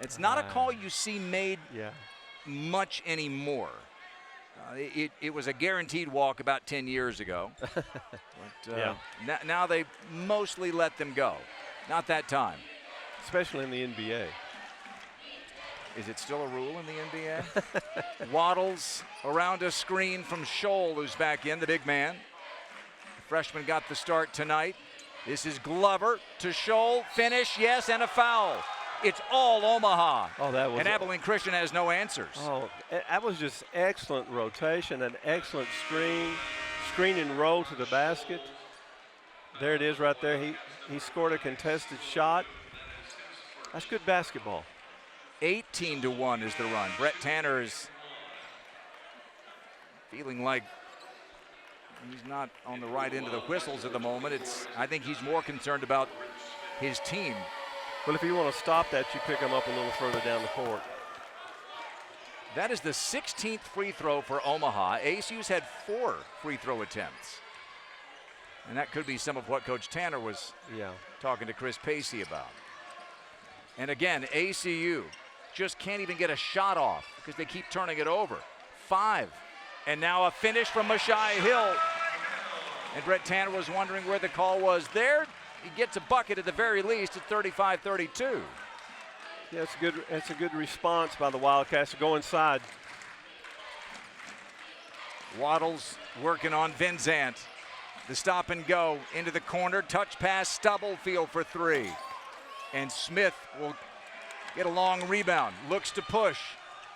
It's not a call you see made much anymore. It was a guaranteed walk about 10 years ago. But now they mostly let them go. Not that time. Especially in the NBA. Is it still a rule in the NBA? Waddles around a screen from Scholl, who's back in, the big man. The freshman got the start tonight. This is Glover to Scholl. Finish, yes, and a foul. It's all Omaha. Oh, that was. And Abilene Christian has no answers. Oh, that was just excellent rotation, an excellent screen and roll to the basket. There it is right there. He scored a contested shot. That's good basketball. 18-1 is the run. Brett Tanner is feeling like he's not on the right end of the whistles at the moment. I think he's more concerned about his team. Well, if you want to stop that, you pick them up a little further down the court. That is the 16th free throw for Omaha. ACU's had 4 free throw attempts. And that could be some of what Coach Tanner was talking to Chris Pacey about. And again, ACU just can't even get a shot off because they keep turning it over. 5. And now a finish from Mashai Hill. And Brett Tanner was wondering where the call was there. He gets a bucket at the very least at 35-32. Yeah, it's a good response by the Wildcats to go inside. Waddles working on Vinzant. The stop and go into the corner. Touch pass, Stubblefield for 3. And Smith will get a long rebound. Looks to push.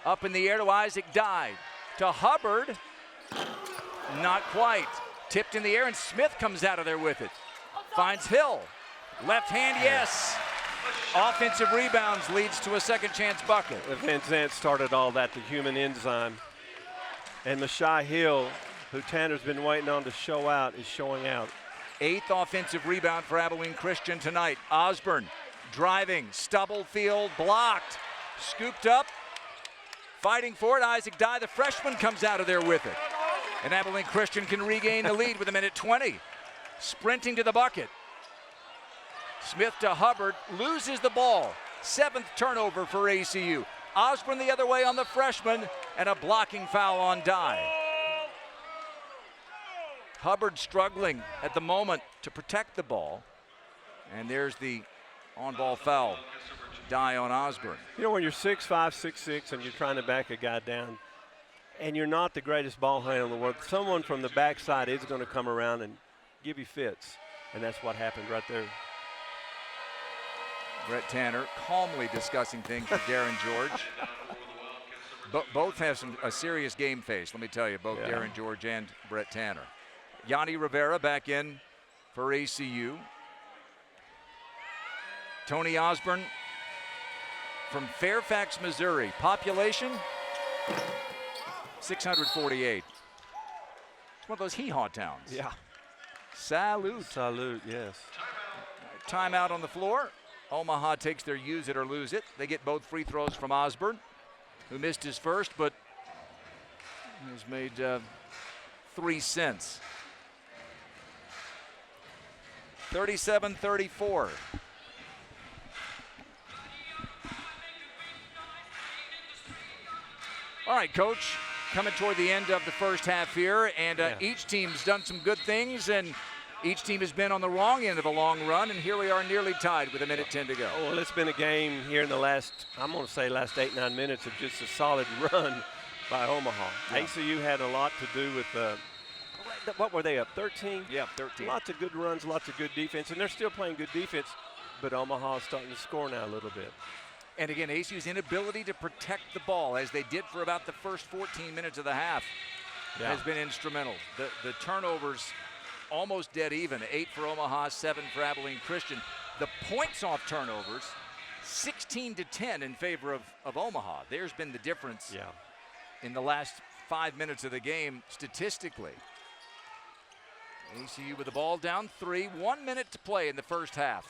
Up in the air to Isaac Dye. To Hubbard. Not quite. Tipped in the air, and Smith comes out of there with it. Finds Hill. Left hand, yes. Offensive rebounds leads to a second chance bucket. Vinzant started all that, the human enzyme. And Mashai Hill, who Tanner's been waiting on to show out, is showing out. 8th offensive rebound for Abilene Christian tonight. Osborne driving. Stubblefield blocked. Scooped up. Fighting for it. Isaac Dye, the freshman, comes out of there with it. And Abilene Christian can regain the lead with 1:20. Sprinting to the bucket. Smith to Hubbard, loses the ball. 7th turnover for ACU. Osborne the other way on the freshman, and a blocking foul on Dye. Hubbard struggling at the moment to protect the ball. And there's the on-ball foul. Dye on Osborne. You know, when you're 6'5", 6'6", and you're trying to back a guy down, and you're not the greatest ball handler in the world, someone from the backside is going to come around and give you fits. And that's what happened right there. Brett Tanner calmly discussing things with Darren George. Both have a serious game face, let me tell you, both Darren George and Brett Tanner. Yanni Rivera back in for ACU. Tony Osborne from Fairfax, Missouri. Population, 648. It's one of those hee-haw towns. Yeah. Salute. Salute, yes. Timeout on the floor. Omaha takes their use it or lose it. They get both free throws from Osborne, who missed his first, but has made 3 since. 37-34. All right, Coach, coming toward the end of the first half here, and each team's done some good things, and each team has been on the wrong end of a long run, and here we are nearly tied with 1:10 to go. Well, it's been a game here in the last, I'm going to say last 8-9 minutes of just a solid run. by Omaha. Yeah. ACU had a lot to do with what were they up, 13? Yeah, 13. Lots of good runs, lots of good defense, and they're still playing good defense, but Omaha's starting to score now a little bit. And again, ACU's inability to protect the ball, as they did for about the first 14 minutes of the half, has been instrumental. The turnovers almost dead even. 8 for Omaha, 7 for Abilene Christian. The points off turnovers, 16-10 in favor of Omaha. There's been the difference in the last 5 minutes of the game statistically. ACU with the ball down 3, 1 minute to play in the first half.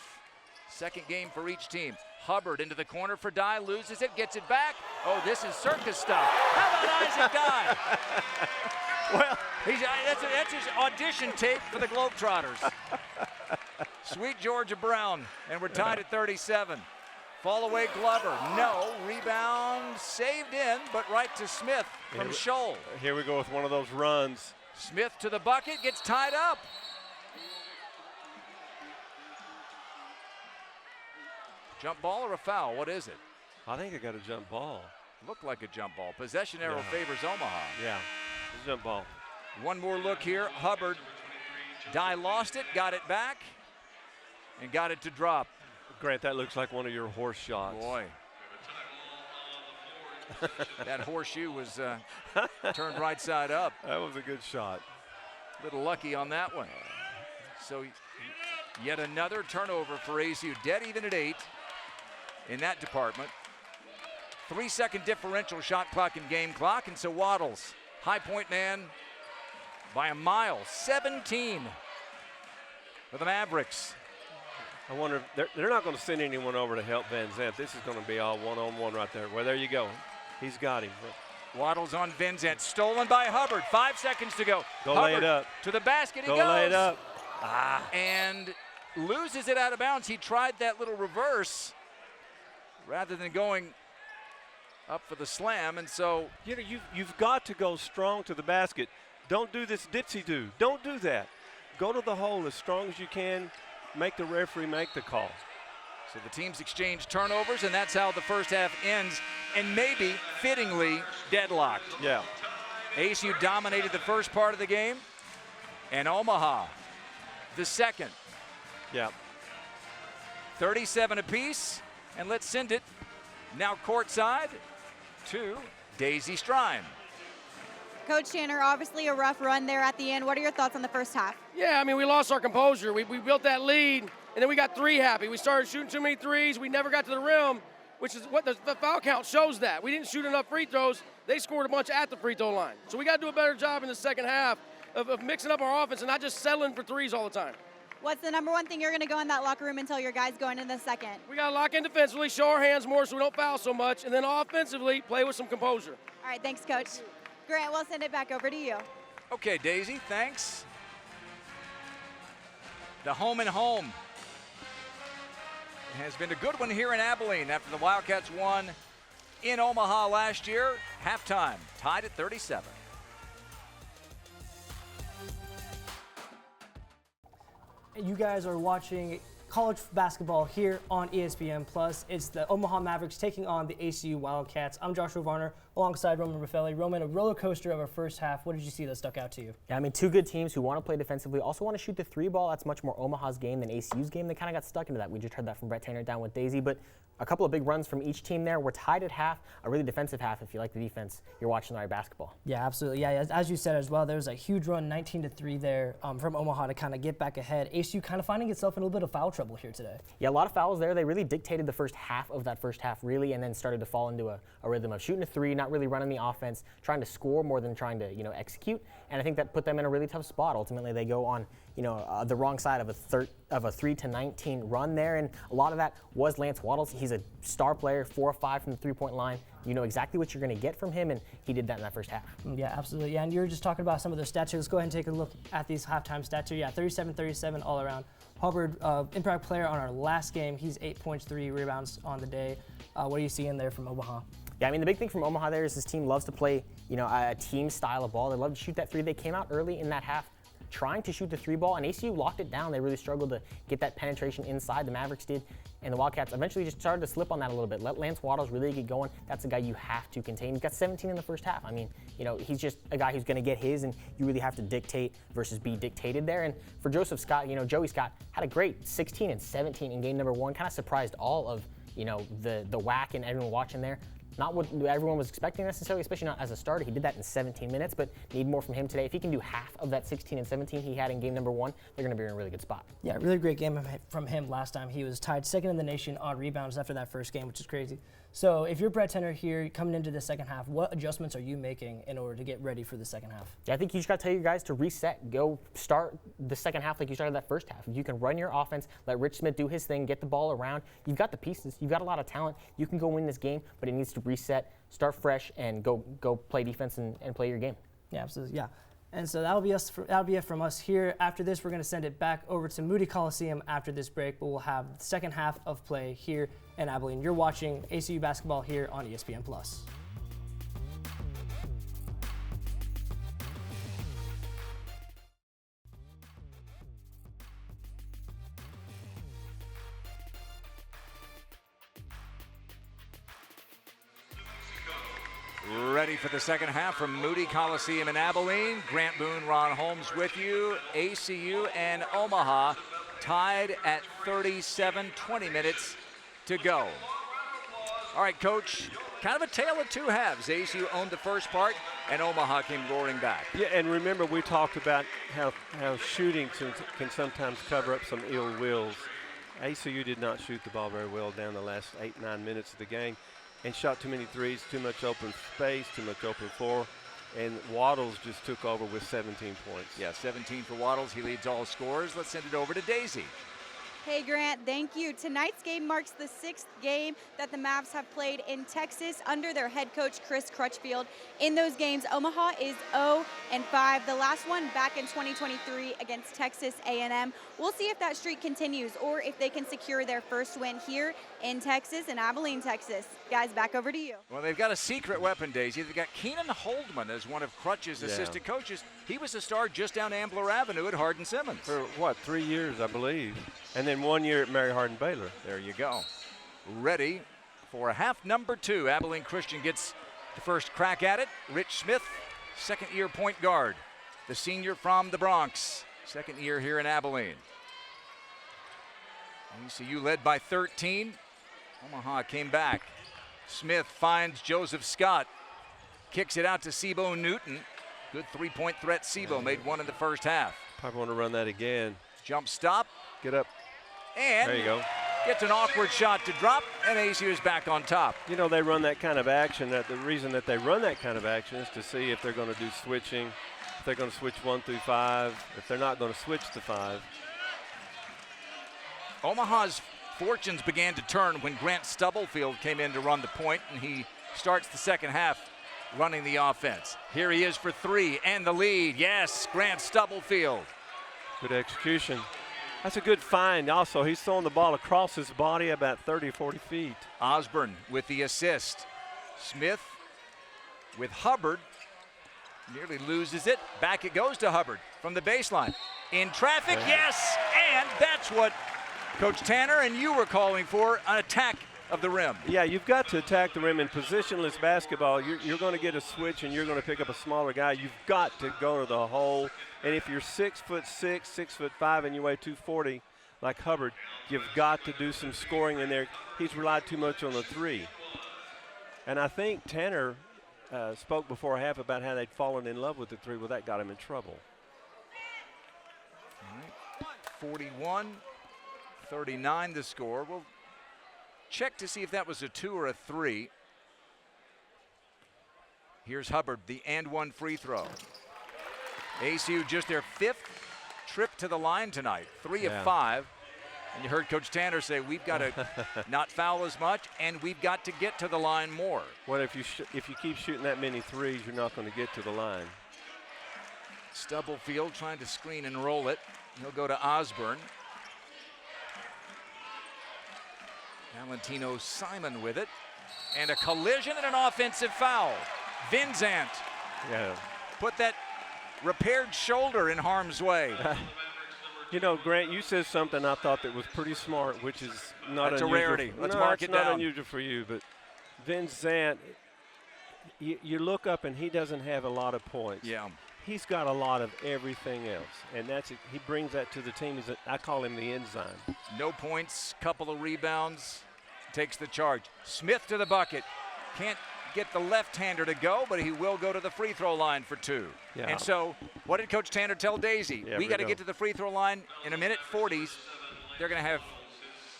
Second game for each team. Hubbard into the corner for Dye, loses it, gets it back. Oh, this is circus stuff. How about Isaac Dye? Well, that's his audition tape for the Globetrotters. Sweet Georgia Brown, and we're tied at 37. Fall away Glover, no. Rebound saved in, but right to Smith from Scholl. Here we go with one of those runs. Smith to the bucket, gets tied up. Jump ball or a foul? What is it? I think I got a jump ball. Looked like a jump ball. Possession arrow favors Omaha. Yeah, it's a jump ball. One more look here. Hubbard. Dye lost it, got it back, and got it to drop. Grant, that looks like one of your horse shots. Boy. That horseshoe was turned right side up. That was a good shot. Little lucky on that one. So yet another turnover for ACU. Dead even at 8 in that department. 3-second differential shot clock and game clock. And so Waddles, high point man by a mile. 17 for the Mavericks. I wonder if they're not going to send anyone over to help Van Zandt. This is going to be all one-on-one right there. Well, there you go. He's got him. Waddles on Van Zandt. Stolen by Hubbard. 5 seconds to go. Go Hubbard lay it up. To the basket he goes. Go lay it up. And loses it out of bounds. He tried that little reverse rather than going up for the slam. And so you've got to go strong to the basket. Don't do this dipsy-do. Don't do that. Go to the hole as strong as you can. Make the referee make the call. So the teams exchange turnovers, and that's how the first half ends, and maybe fittingly deadlocked. Yeah. ACU dominated the first part of the game, and Omaha the second. Yeah. 37 apiece, and let's send it now courtside to Daisy Strine. Coach Tanner, obviously a rough run there at the end. What are your thoughts on the first half? Yeah, I mean, we lost our composure. We built that lead, and then we got 3 happy. We started shooting too many threes. We never got to the rim, which is what the foul count shows that. We didn't shoot enough free throws. They scored a bunch at the free throw line. So we got to do a better job in the second half of mixing up our offense and not just settling for threes all the time. What's the number one thing you're going to go in that locker room and tell your guys going into the second? We got to lock in defensively, show our hands more so we don't foul so much, and then offensively, play with some composure. All right, thanks, Coach. Grant, we'll send it back over to you. Okay, Daisy, thanks. The home and home has been a good one here in Abilene after the Wildcats won in Omaha last year. Halftime, tied at 37. You guys are watching college basketball here on ESPN+. It's the Omaha Mavericks taking on the ACU Wildcats. I'm Joshua Varner alongside Roman Raffelli. Roman, a roller coaster of our first half. What did you see that stuck out to you? Yeah, I mean, 2 good teams who want to play defensively, also want to shoot the 3 ball. That's much more Omaha's game than ACU's game. They kind of got stuck into that. We just heard that from Brett Tanner down with Daisy, but a couple of big runs from each team there. We're tied at half, a really defensive half. If you like the defense, you're watching the right basketball. Yeah, absolutely. Yeah, as you said as well, there was a huge run, 19-3 there from Omaha to kind of get back ahead. ACU kind of finding itself in a little bit of foul trouble here today. Yeah, a lot of fouls there. They really dictated the first half of that first half, really, and then started to fall into a rhythm of shooting a 3, not really running the offense, trying to score more than trying to, execute. And I think that put them in a really tough spot. Ultimately, they go on, the wrong side of a 3-19 run there, and a lot of that was Lance Waddles. He's a star player, 4 or 5 from the 3-point line. You know exactly what you're going to get from him, and he did that in that first half. Yeah, absolutely. Yeah, and you were just talking about some of those stats here. Let's go ahead and take a look at these halftime stats here. Yeah, 37-37 all around. Hubbard, impact player on our last game. He's 8 points, 3 rebounds on the day. What are you seeing there from Omaha? Yeah, I mean, the big thing from Omaha there is this team loves to play, a team style of ball. They love to shoot that 3. They came out early in that half trying to shoot the 3 ball, and ACU locked it down. They really struggled to get that penetration inside. The Mavericks did and the Wildcats eventually just started to slip on that a little bit. Let Lance Waddles really get going. That's a guy you have to contain. He got 17 in the first half. I mean, you know, he's just a guy who's going to get his, and you really have to dictate versus be dictated there. And for Joseph Scott, you know, Joey Scott had a great 16 and 17 in game number 1. Kind of surprised all of, you know, the WAC and everyone watching there. Not what everyone was expecting necessarily, especially not as a starter. He did that in 17 minutes, but need more from him today. If he can do half of that 16 and 17 he had in game number 1, they're going to be in a really good spot. Yeah, really great game from him last time. He was tied second in the nation on rebounds after that first game, which is crazy. So if you're Brett Tenner here coming into the second half, what adjustments are you making in order to get ready for the second half? Yeah, I think you just got to tell your guys to reset. Go start the second half like you started that first half. If you can run your offense, let Rich Smith do his thing, get the ball around. You've got the pieces. You've got a lot of talent. You can go win this game, but it needs to reset, start fresh, and go play defense and play your game. Yeah, absolutely. Yeah. And so that'll be it from us here. After this, we're going to send it back over to Moody Coliseum after this break, but we'll have the second half of play here in Abilene. You're watching ACU basketball here on ESPN+. Ready for the second half from Moody Coliseum in Abilene. Grant Boone, Ron Holmes with you. ACU and Omaha tied at 37, 20 minutes to go. All right, Coach, kind of a tale of two halves. ACU owned the first part, and Omaha came roaring back. Yeah, and remember we talked about how shooting can sometimes cover up some ill wills. ACU did not shoot the ball very well down the last 8-9 minutes of the game, and shot too many threes, too much open space, too much open floor, and Waddles just took over with 17 points. Yeah, 17 for Waddles. He leads all scorers. Let's send it over to Daisy. Hey, Grant, thank you. Tonight's game marks the 6th game that the Mavs have played in Texas under their head coach, Chris Crutchfield. In those games, Omaha is 0-5. The last one back in 2023 against Texas A&M. We'll see if that streak continues or if they can secure their first win here in Texas, in Abilene, Texas. Guys, back over to you. Well, they've got a secret weapon, Daisy. They've got Keenan Holdman as one of Crutch's assistant coaches. He was a star just down Ambler Avenue at Hardin-Simmons. For, what, 3 years, I believe. And then 1 year at Mary Hardin-Baylor. There you go. Ready for half number 2. Abilene Christian gets the first crack at it. Rich Smith, second-year point guard. The senior from the Bronx. Second year here in Abilene. ECU led by 13. Omaha came back. Smith finds Joseph Scott. Kicks it out to Sebo Newton. Good three-point threat. Sebo made one in the first half. Probably want to run that again. Jump stop. Get up. And there you go. Gets an awkward shot to drop, and ACU is back on top. You know, they run that kind of action. The reason that they run that kind of action is to see if they're going to do switching, if they're going to switch 1 through 5, if they're not going to switch to 5. Omaha's fortunes began to turn when Grant Stubblefield came in to run the point, and he starts the second half running the offense. Here he is for 3 and the lead. Yes, Grant Stubblefield. Good execution. That's a good find also. He's throwing the ball across his body about 30, 40 feet. Osborne with the assist. Smith with Hubbard. Nearly loses it. Back it goes to Hubbard from the baseline. In traffic, yes, and that's what Coach Tanner and you were calling for, an attack of the rim. Yeah, you've got to attack the rim in positionless basketball. You're going to get a switch and you're going to pick up a smaller guy. You've got to go to the hole. And if you're 6'6", 6'5", and you weigh 240 like Hubbard, you've got to do some scoring in there. He's relied too much on the 3. And I think Tanner spoke before half about how they'd fallen in love with the 3. Well, that got him in trouble. All right. 41-39 the score. We'll check to see if that was a 2 or a 3. Here's Hubbard, the and 1 free throw. ACU just their 5th trip to the line tonight, 3 of 5. And you heard Coach Tanner say, we've got to not foul as much, and we've got to get to the line more. Well, if you keep shooting that many threes, you're not going to get to the line. Stubblefield trying to screen and roll it. He'll go to Osborne. Valentino Simon with it. And a collision and an offensive foul. Vinzant put that repaired shoulder in harm's way. You know, Grant, you said something I thought that was pretty smart, which is not That's unusual. a rarity. Let's mark it it's not down. unusual for you, but Vince Zant, you look up and he doesn't have a lot of points. Yeah. He's got a lot of everything else, and he brings that to the team. I call him the enzyme. No points, couple of rebounds, takes the charge. Smith to the bucket. Can't get the left-hander to go, but he will go to the free throw line for 2. Yeah. And so what did Coach Tanner tell Daisy? Yeah, we got to go. get to the free throw line in a minute 40s. They're going to have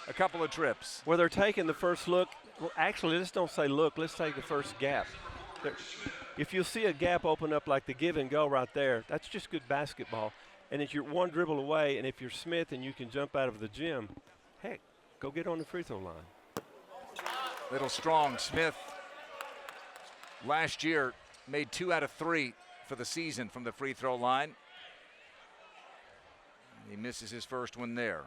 a couple of trips. Well, they're taking the first look. Well, actually, let's don't say look. Let's take the first gap. If you'll see a gap open up like the give and go right there, that's just good basketball. And if you're one dribble away, and if you're Smith and you can jump out of the gym, heck, go get on the free throw line. Little strong. Smith last year made 2 out of 3 for the season from the free throw line. He misses his first one there.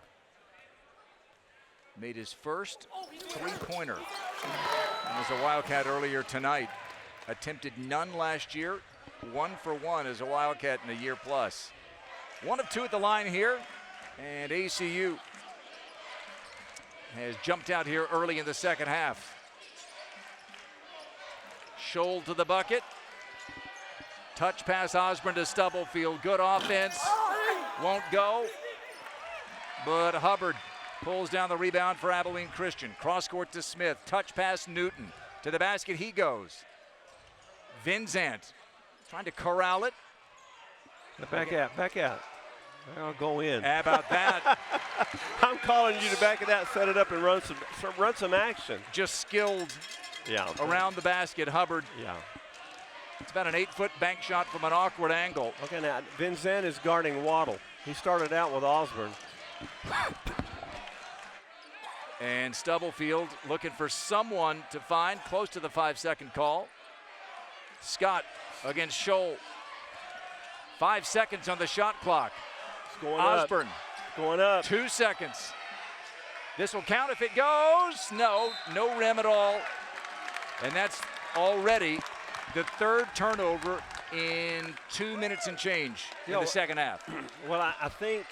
Made his first 3-pointer. And as a Wildcat earlier tonight. Attempted none last year. 1 for 1 as a Wildcat in a year plus. 1 of 2 at the line here. And ACU has jumped out here early in the second half. Scholl to the bucket. Touch pass Osborne to Stubblefield. Good offense. Won't go. But Hubbard pulls down the rebound for Abilene Christian. Cross court to Smith. Touch pass Newton. To the basket he goes. Vinzant trying to corral it. Back out. I'll go in. How about that? I'm calling you to back it out, set it up, and run some action. Just skilled around the basket. Hubbard. Yeah. It's about an 8-foot bank shot from an awkward angle. Okay, now Vinzant is guarding Waddle. He started out with Osborne. And Stubblefield looking for someone to find close to the 5-second call. Scott against Scholl. 5 seconds on the shot clock. It's going Osborne. up. Going up. 2 seconds. This will count if it goes. No rim at all. And that's already the 3rd turnover in 2 minutes and change in the second half. Well, I think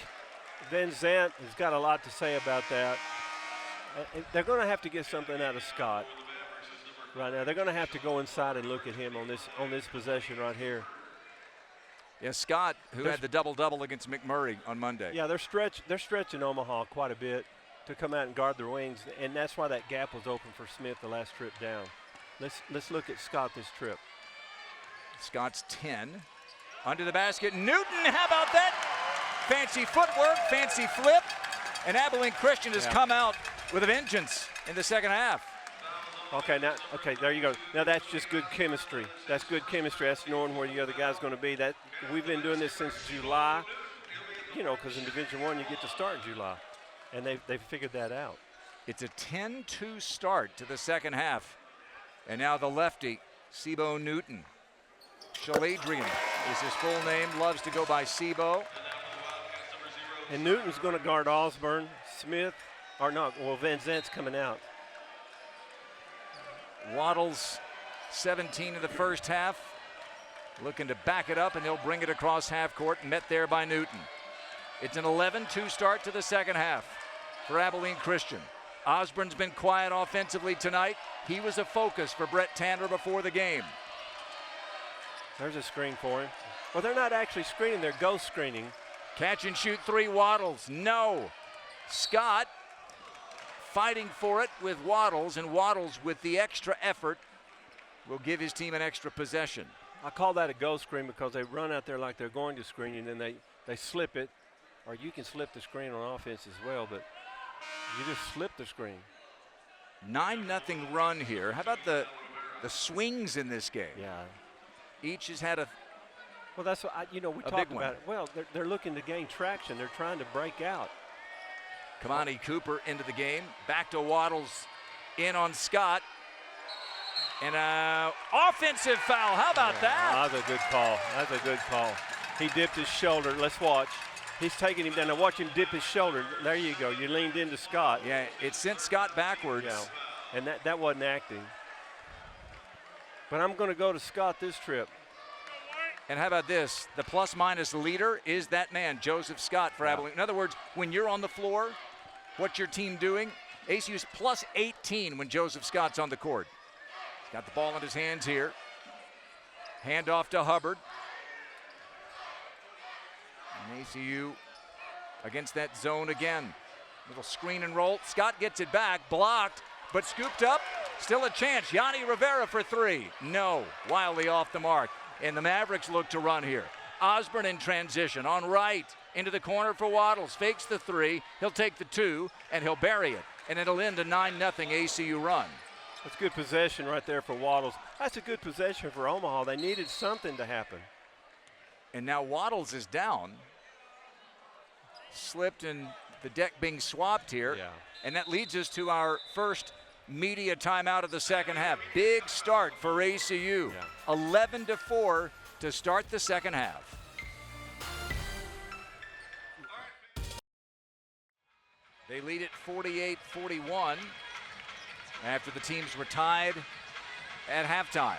Vinzant has got a lot to say about that. They're going to have to get something out of Scott right now. They're going to have to go inside and look at him on this possession right here. Yeah, Scott, who had the double-double against McMurray on Monday. Yeah, they're stretching Omaha quite a bit to come out and guard their wings, and that's why that gap was open for Smith the last trip down. Let's look at Scott this trip. Scott's 10. Under the basket, Newton, how about that? Fancy footwork, fancy flip, and Abilene Christian has come out with a vengeance in the second half. Okay, there you go. Now that's just good chemistry. That's good chemistry. That's knowing where the other guy's going to be. That we've been doing this since July, because in Division I you get to start in July, and they've figured that out. It's a 10-2 start to the second half, and now the lefty, Sebo Newton. Shaladrian is his full name. Loves to go by Sebo. And Newton's going to guard Osborne. Smith, Vinzant's coming out. Waddles, 17 in the first half. Looking to back it up, and he'll bring it across half court, met there by Newton. It's an 11-2 start to the second half for Abilene Christian. Osborne's been quiet offensively tonight. He was a focus for Brett Tanner before the game. There's a screen for him. Well, they're not actually screening, they're ghost screening. Catch and shoot 3, Waddles, no. Scott fighting for it with Waddles, and Waddles with the extra effort will give his team an extra possession. I call that a ghost screen because they run out there like they're going to screen, and then they slip it, or you can slip the screen on offense as well, but you just slip the screen. 9-0 run here. How about the swings in this game? Yeah. Each has had a Well, that's what we talked about it. Well, they're looking to gain traction. They're trying to break out. Kamani Cooper into the game. Back to Waddles, in on Scott. And an offensive foul. How about that? That's a good call. That's a good call. He dipped his shoulder. Let's watch. He's taking him down. Now watch him dip his shoulder. There you go. You leaned into Scott. Yeah, it sent Scott backwards. Yeah. And that wasn't acting. But I'm going to go to Scott this trip. And how about this? The plus-minus leader is that man, Joseph Scott for Abilene. In other words, when you're on the floor, what's your team doing? ACU's plus 18 when Joseph Scott's on the court. He's got the ball in his hands here. Hand off to Hubbard. And ACU against that zone again. Little screen and roll. Scott gets it back, blocked, but scooped up. Still a chance. Yanni Rivera for three. No, wildly off the mark. And the Mavericks look to run here. Osborne in transition on right. Into the corner for Waddles. Fakes the three. He'll take the two, and he'll bury it. And it'll end a 9-0 ACU run. That's good possession right there for Waddles. That's a good possession for Omaha. They needed something to happen. And now Waddles is down. Slipped and the deck being swapped here. Yeah. And that leads us to our first media timeout of the second half. Big start for ACU. 11-4 to start the second half. They lead it 48-41 after the teams were tied at halftime.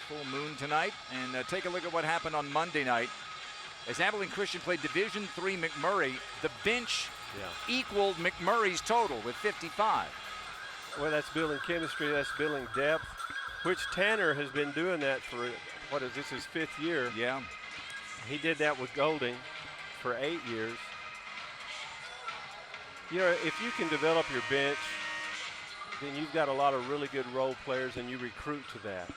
Full moon tonight, and take a look at what happened on Monday night. As Abilene Christian played Division III McMurray, the bench equaled McMurray's total with 55. Well, that's building chemistry, that's building depth, which Tanner has been doing that for, what is this, his 5th year? Yeah. He did that with Golding for 8 years. You know, if you can develop your bench, then you've got a lot of really good role players and you recruit to that.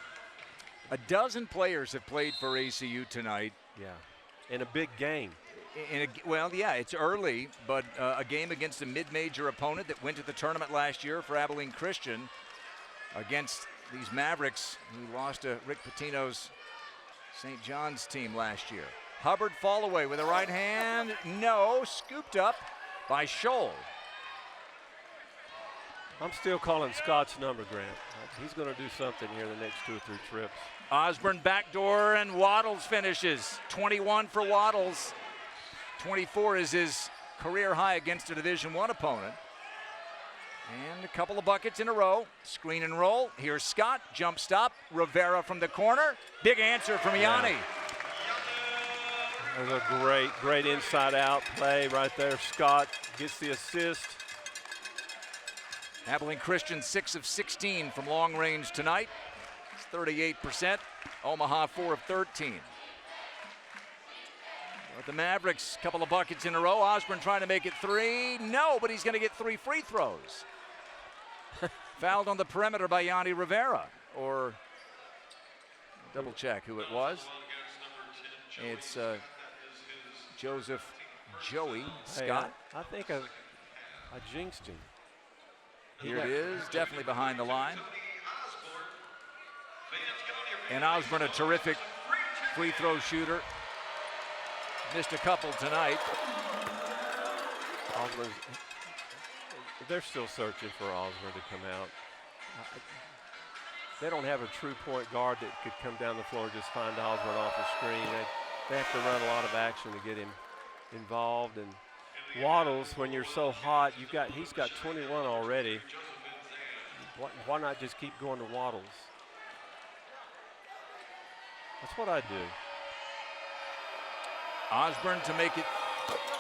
A dozen players have played for ACU tonight. Yeah, in a big game. Well, yeah, it's early, but a game against a mid-major opponent that went to the tournament last year for Abilene Christian against these Mavericks who lost to Rick Pitino's St. John's team last year. Hubbard fall away with a right hand. No, scooped up by Scholl. I'm still calling Scott's number, Grant. He's going to do something here the next 2 or 3 trips. Osborne backdoor and Waddles finishes. 21 for Waddles. 24 is his career high against a Division I opponent. And a couple of buckets in a row. Screen and roll. Here's Scott. Jump stop. Rivera from the corner. Big answer from Yanni. There's a great inside-out play right there. Scott gets the assist. Abilene Christian 6 of 16 from long range tonight. It's 38%. Omaha 4 of 13. But the Mavericks, couple of buckets in a row. Osborne trying to make it 3. No, but he's going to get 3 free throws. Fouled on the perimeter by Yanni Rivera. Or double check who it was. It's Joseph Joey Scott. Hey, I think I jinxed him. Here it is, definitely behind the line. And Osborne, a terrific free throw shooter. Missed a couple tonight. Osborne, they're still searching for Osborne to come out. They don't have a true point guard that could come down the floor and just find Osborne off the screen. They have to run a lot of action to get him involved. And Waddles, when you're so hot, he's got 21 already. Why not just keep going to Waddles? That's what I do. Osborne to make it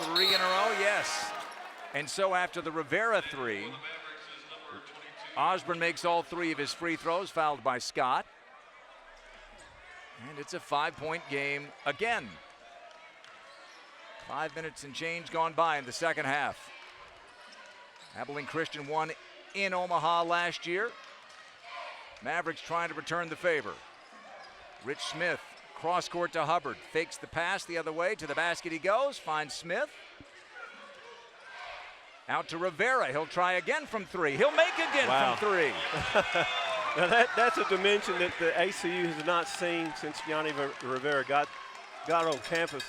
3 in a row, yes. And so after the Rivera 3, Osborne makes all 3 of his free throws, fouled by Scott. And it's a 5-point game again. 5 minutes and change gone by in the second half. Abilene Christian won in Omaha last year. Mavericks trying to return the favor. Rich Smith, cross court to Hubbard. Fakes the pass the other way. To the basket he goes. Finds Smith. Out to Rivera. He'll try again from 3. He'll make again from 3. Now that's a dimension that the ACU has not seen since Yanni Rivera got on campus.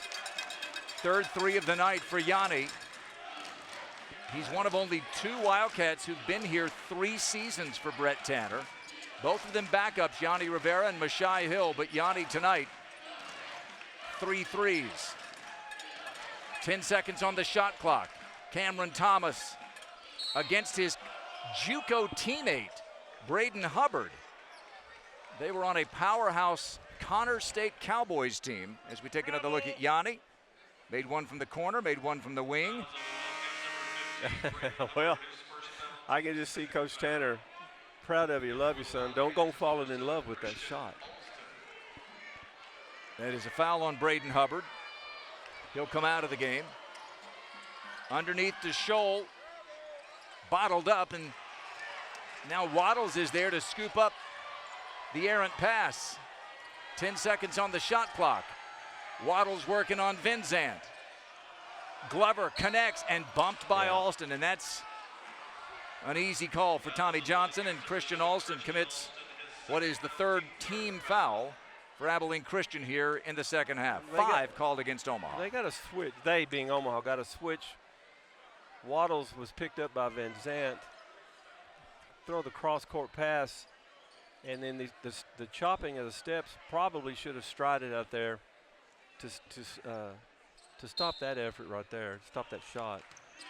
Third 3 of the night for Yanni. He's one of only 2 Wildcats who've been here 3 seasons for Brett Tanner. Both of them backups, Yanni Rivera and Mashai Hill, but Yanni tonight, 3 threes. 10 seconds on the shot clock. Cameron Thomas against his JUCO teammate, Braden Hubbard. They were on a powerhouse Connors State Cowboys team. As we take another look at Yanni. Made one from the corner, made one from the wing. Well, I can just see Coach Tanner proud of you. Love you, son. Don't go falling in love with that shot. That is a foul on Braden Hubbard. He'll come out of the game. Underneath the shoal, bottled up, and now Waddles is there to scoop up the errant pass. 10 seconds on the shot clock. Waddles working on Vinzant. Glover connects and bumped by Alston, and that's an easy call for Tommy Johnson, and Christian Alston commits what is the third team foul for Abilene Christian here in the second half. Five called against Omaha. They got to switch. They, being Omaha, got to switch. Waddles was picked up by Van Zant. Throw the cross-court pass, and then the chopping of the steps probably should have strided out there to stop that effort right there, stop that shot.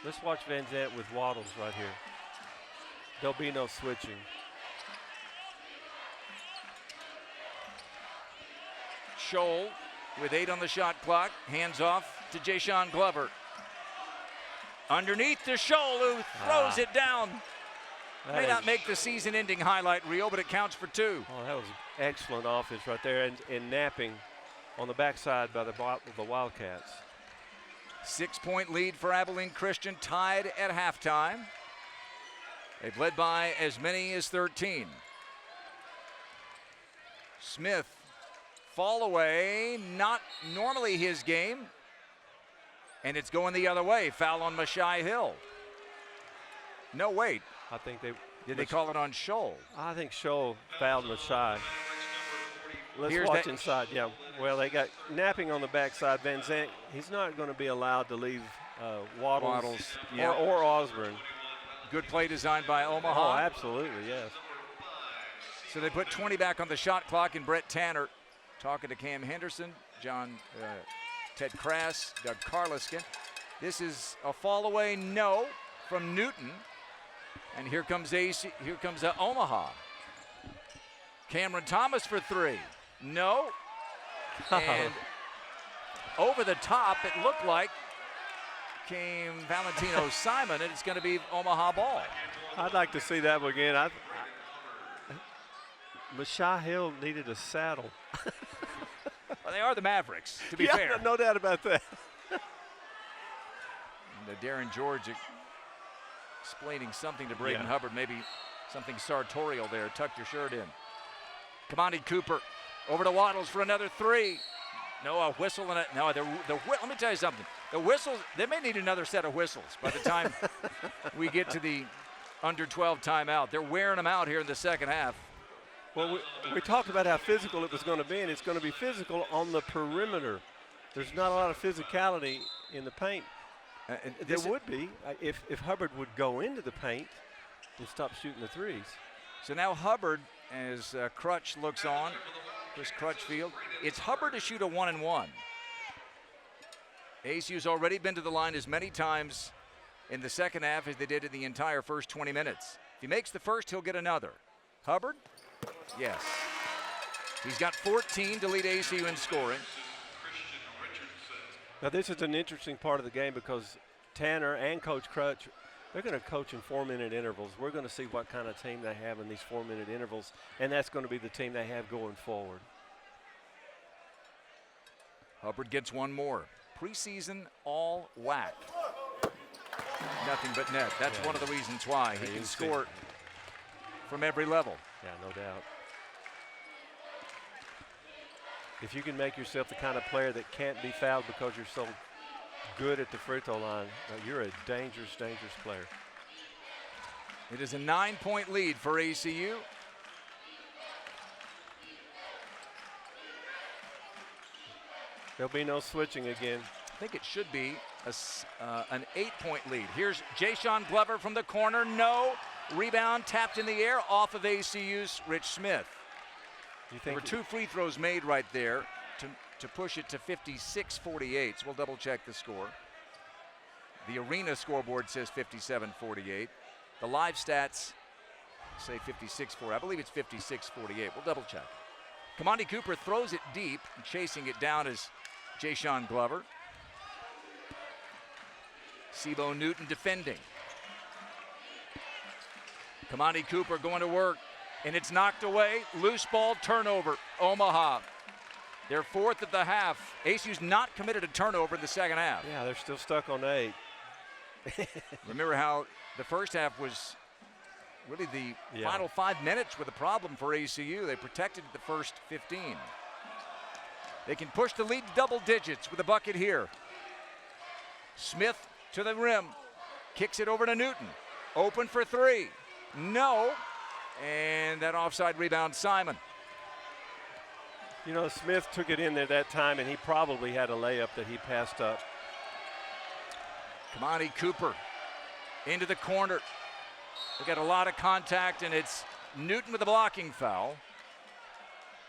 Let's watch Van Zant with Waddles right here. There'll be no switching. Scholl with 8 on the shot clock, hands off to Jayshawn Glover. Underneath to Scholl, who throws it down. May not make the season-ending highlight reel, but it counts for 2. Oh, that was excellent offense right there, and napping on the backside by the Wildcats. 6-point lead for Abilene Christian, tied at halftime. They've led by as many as 13. Smith, fall away, not normally his game. And it's going the other way. Foul on Mashai Hill. No, wait. I think Did they call it on Scholl? I think Scholl fouled Mashai. Let's watch inside. Yeah. Well, they got napping on the backside. Van Zant, he's not going to be allowed to leave Waddles or Osborne. Good play designed by Omaha. Oh, absolutely, yes. So they put 20 back on the shot clock, and Brett Tanner talking to Cam Henderson, Ted Crass, Doug Carliskin. This is a fall away no from Newton. And here comes Omaha. Cameron Thomas for 3. No. And over the top, it looked like came Valentino Simon, and it's going to be Omaha ball. I'd like to see that one again. Mashai Hill needed a saddle. Well, they are the Mavericks, to be fair. No doubt about that. And Darren George explaining something to Braden Hubbard, maybe something sartorial there. Tuck your shirt in. Kamani Cooper over to Waddles for another 3. No, a whistle and no. Let me tell you something. The whistles, they may need another set of whistles by the time we get to the under 12 timeout. They're wearing them out here in the second half. Well, we talked about how physical it was going to be, and it's going to be physical on the perimeter. There's not a lot of physicality in the paint. There would be if Hubbard would go into the paint and stop shooting the threes. So now Hubbard, as Crutch looks on, Chris Crutchfield, it's Hubbard to shoot a 1-and-1. ACU's already been to the line as many times in the second half as they did in the entire first 20 minutes. If he makes the first, he'll get another. Hubbard? Yes. He's got 14 to lead ACU in scoring. Now this is an interesting part of the game because Tanner and Coach Crutch, they're going to coach in 4-minute intervals. We're going to see what kind of team they have in these 4-minute intervals, and that's going to be the team they have going forward. Hubbard gets one more. Preseason all WAC. Nothing but net. That's one of the reasons why he can score from every level. Yeah, no doubt. If you can make yourself the kind of player that can't be fouled because you're so good at the free throw line, you're a dangerous, dangerous player. It is a 9-point lead for ACU. There'll be no switching again. I think it should be an 8-point lead. Here's Jayshawn Glover from the corner. No. Rebound tapped in the air off of ACU's Rich Smith. There were 2 free throws made right there to push it to 56-48. So we'll double check the score. The arena scoreboard says 57-48. The live stats say 56-40. I believe it's 56-48. We'll double check. Kamani Cooper throws it deep, and chasing it down is Jayshon Glover. Sebo Newton defending. Kamani Cooper going to work, and it's knocked away. Loose ball turnover, Omaha. Their fourth of the half. ACU's not committed a turnover in the second half. Yeah, they're still stuck on 8. Remember how the first half was really the final 5 minutes with a problem for ACU. They protected the first 15. They can push the lead to double digits with a bucket here. Smith to the rim, kicks it over to Newton. Open for 3. No. And that offside rebound, Simon. You know, Smith took it in there that time, and he probably had a layup that he passed up. Kamani Cooper into the corner. They got a lot of contact, and it's Newton with a blocking foul.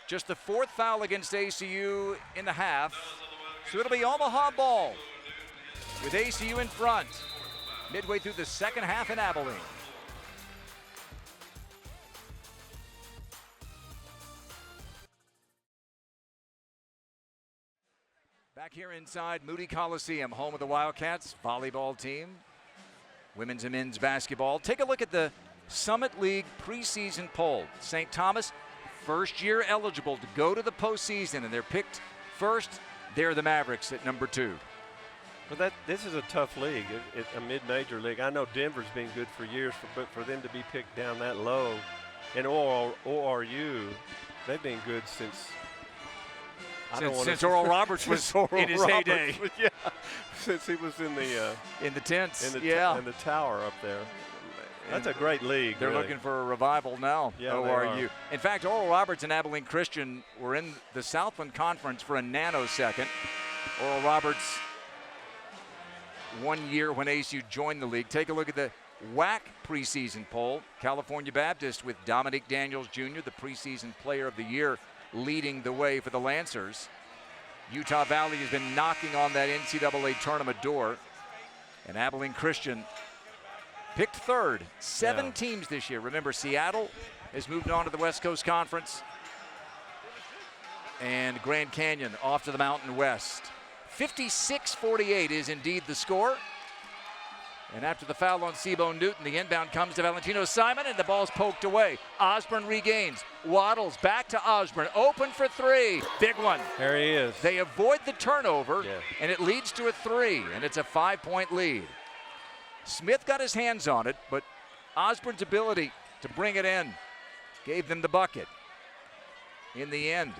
Just the 4th foul against ACU in the half. So it'll be Omaha ball with ACU in front midway through the second half in Abilene. Back here inside Moody Coliseum, home of the Wildcats volleyball team, women's and men's basketball. Take a look at the Summit League preseason poll. St. Thomas, first year eligible to go to the postseason, and they're picked first. They're the Mavericks at number 2. But this is a tough league, a mid-major league. I know Denver's been good for years, but for them to be picked down that low, and ORU, they've been good since Oral Roberts was in his heyday. Yeah, since he was in the tents. in the tower up there. That's a great league. They're really looking for a revival now. Yeah, ORU. In fact, Oral Roberts and Abilene Christian were in the Southland Conference for a nanosecond. Oral Roberts 1 year when ACU joined the league. Take a look at the WAC preseason poll. California Baptist with Dominique Daniels Jr., the preseason player of the year, leading the way for the Lancers. Utah Valley has been knocking on that NCAA tournament door. And Abilene Christian picked 3rd. 7 teams this year. Remember, Seattle has moved on to the West Coast Conference. And Grand Canyon off to the Mountain West. 56-48 is indeed the score. And after the foul on Sebo Newton, the inbound comes to Valentino Simon, and the ball's poked away. Osborne regains. Waddles back to Osborne. Open for 3. Big one. There he is. They avoid the turnover, and it leads to a 3, and it's a 5-point lead. Smith got his hands on it, but Osborne's ability to bring it in gave them the bucket in the end.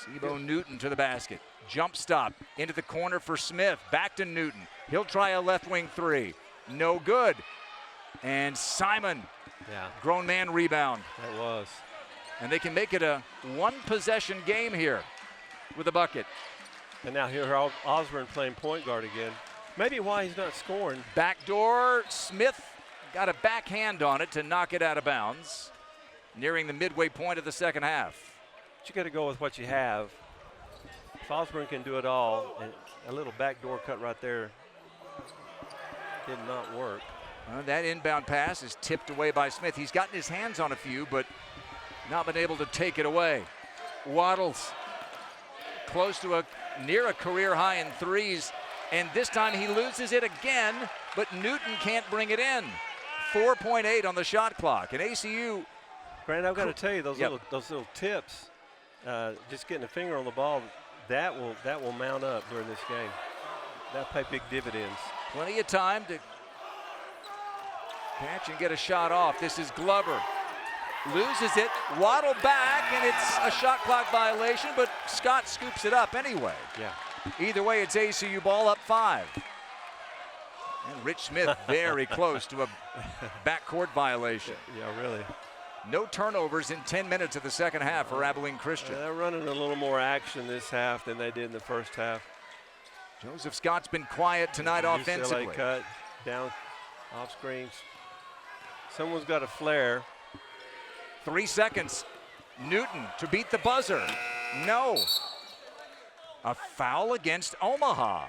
Sebo Newton to the basket. Jump stop into the corner for Smith. Back to Newton. He'll try a left wing 3. No good. And Simon, grown man rebound. That was. And they can make it a 1-possession game here with a bucket. And now here Osborne playing point guard again. Maybe why he's not scoring. Backdoor. Smith got a backhand on it to knock it out of bounds. Nearing the midway point of the second half. But you got to go with what you have. If Osborne can do it all, and a little backdoor cut right there did not work. That inbound pass is tipped away by Smith. He's gotten his hands on a few, but not been able to take it away. Waddles close to near a career high in 3s, and this time he loses it again, but Newton can't bring it in. 4.8 on the shot clock, and ACU. Grant, I've got to tell you, those little tips, just getting a finger on the ball, that will mount up during this game. That'll pay big dividends. Plenty of time to catch and get a shot off. This is Glover. Loses it, Waddle back, and it's a shot clock violation, but Scott scoops it up anyway. Yeah. Either way, it's ACU ball up 5. And Rich Smith very close to a backcourt violation. Yeah, really. No turnovers in 10 minutes of the second half for Abilene Christian. They're running a little more action this half than they did in the first half. Joseph Scott's been quiet tonight offensively. UCLA cut, down, off screens. Someone's got a flare. 3 seconds. Newton to beat the buzzer. No. A foul against Omaha.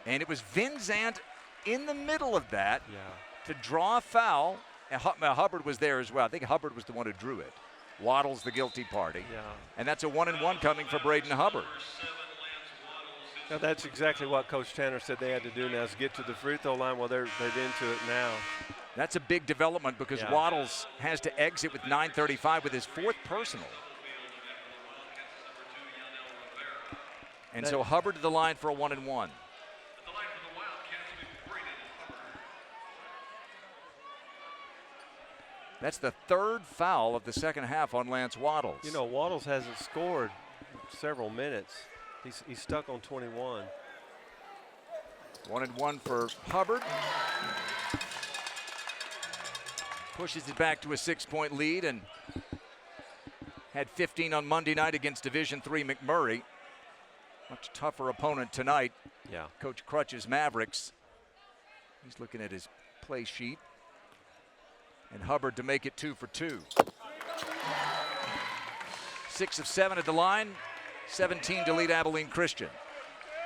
And it was Van Zandt in the middle of that Yeah. to draw a foul. And Hubbard was there as well. I think Hubbard was the one who drew it. Waddle's the guilty party. Yeah. And that's a 1-and-1 coming for Braden Hubbard. Now that's exactly what Coach Tanner said they had to do now is get to the free throw line. Well, they're into it now. That's a big development because Yeah. Waddles has to exit with 9:35 with his 4th personal. And so Hubbard to the line for a 1-and-1. That's the 3rd foul of the second half on Lance Waddles. You know, Waddles hasn't scored several minutes. He's stuck on 21. 1-and-1 for Hubbard. Pushes it back to a 6-point lead and had 15 on Monday night against Division III McMurray. Much tougher opponent tonight. Yeah. Coach Crutch's Mavericks. He's looking at his play sheet. And Hubbard to make it 2 for 2. 6 of 7 at the line, 17 to lead Abilene Christian.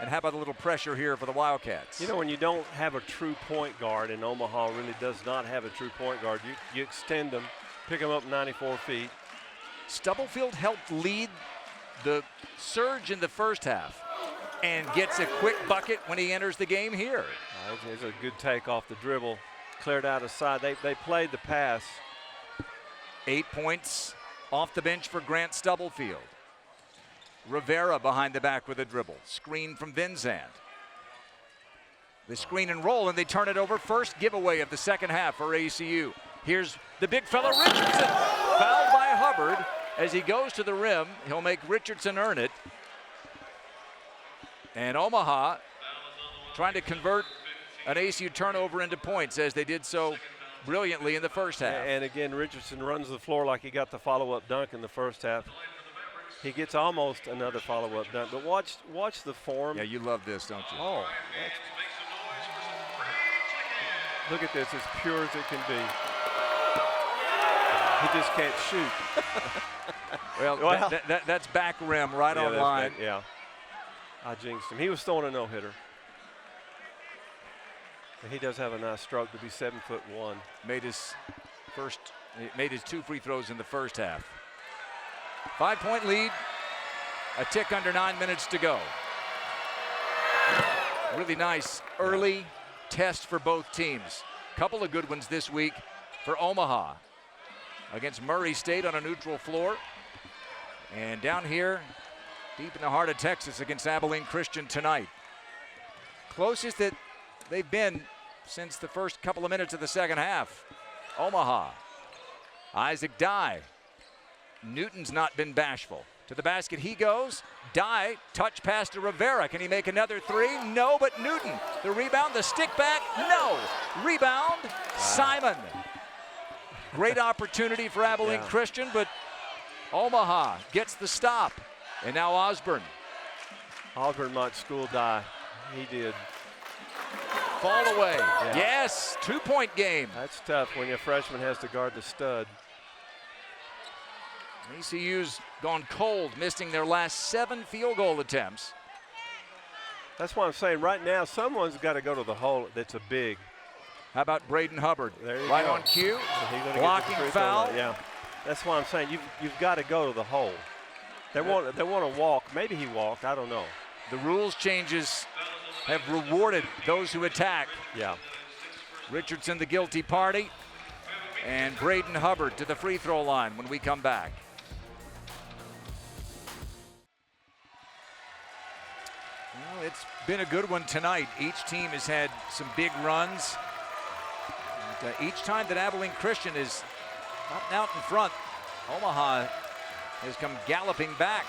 And how about a little pressure here for the Wildcats? You know, when you don't have a true point guard, and Omaha really does not have a true point guard, you extend them, pick them up 94 feet. Stubblefield helped lead the surge in the first half and gets a quick bucket when he enters the game here. It's a good take off the dribble. Cleared out of side. They played the pass. 8 points off the bench for Grant Stubblefield. Rivera behind the back with a dribble. Screen from Van Zandt. They screen and roll, and they turn it over. First giveaway of the second half for ACU. Here's the big fella, Richardson. Fouled by Hubbard as he goes to the rim. He'll make Richardson earn it. And Omaha trying to convert an ACU turnover into points as they did so brilliantly in the first half. And again, Richardson runs the floor like he got the follow-up dunk in the first half. He gets almost another follow-up dunk, but watch the form. Yeah, you love this, don't you? Oh, look at this, as pure as it can be. He just can't shoot. Well, that's back rim right on line. Yeah, I jinxed him. He was throwing a no-hitter. And he does have a nice stroke to be 7'1". Made his 2 free throws in the first half. 5-point lead, a tick under 9 minutes to go. Really nice early test for both teams. Couple of good ones this week for Omaha against Murray State on a neutral floor. And down here, deep in the heart of Texas against Abilene Christian tonight. Closest that they've been since the first couple of minutes of the second half. Omaha. Isaac Dye. Newton's not been bashful. To the basket he goes. Dye, touch pass to Rivera. Can he make another 3? No, but Newton. The rebound, the stick back, no. Rebound, Simon. Great opportunity for Abilene Christian, but Omaha gets the stop. And now Osborne. Osborne might school Dye. He did. Fall away. Yeah. Yes, 2-point game. That's tough when your freshman has to guard the stud. ECU's gone cold, missing their last 7 field goal attempts. That's what I'm saying. Right now, someone's got to go to the hole that's a big. How about Braden Hubbard? There you right go. on cue. Blocking foul. Yeah, that's what I'm saying. You've got to go to the hole. They want to walk. Maybe he walked. I don't know. The rules changes have rewarded those who attack. Yeah. Richardson the guilty party, and Braden Hubbard to the free throw line when we come back. Well, it's been a good one tonight. Each team has had some big runs. And, each time that Abilene Christian is up and out in front, Omaha has come galloping back.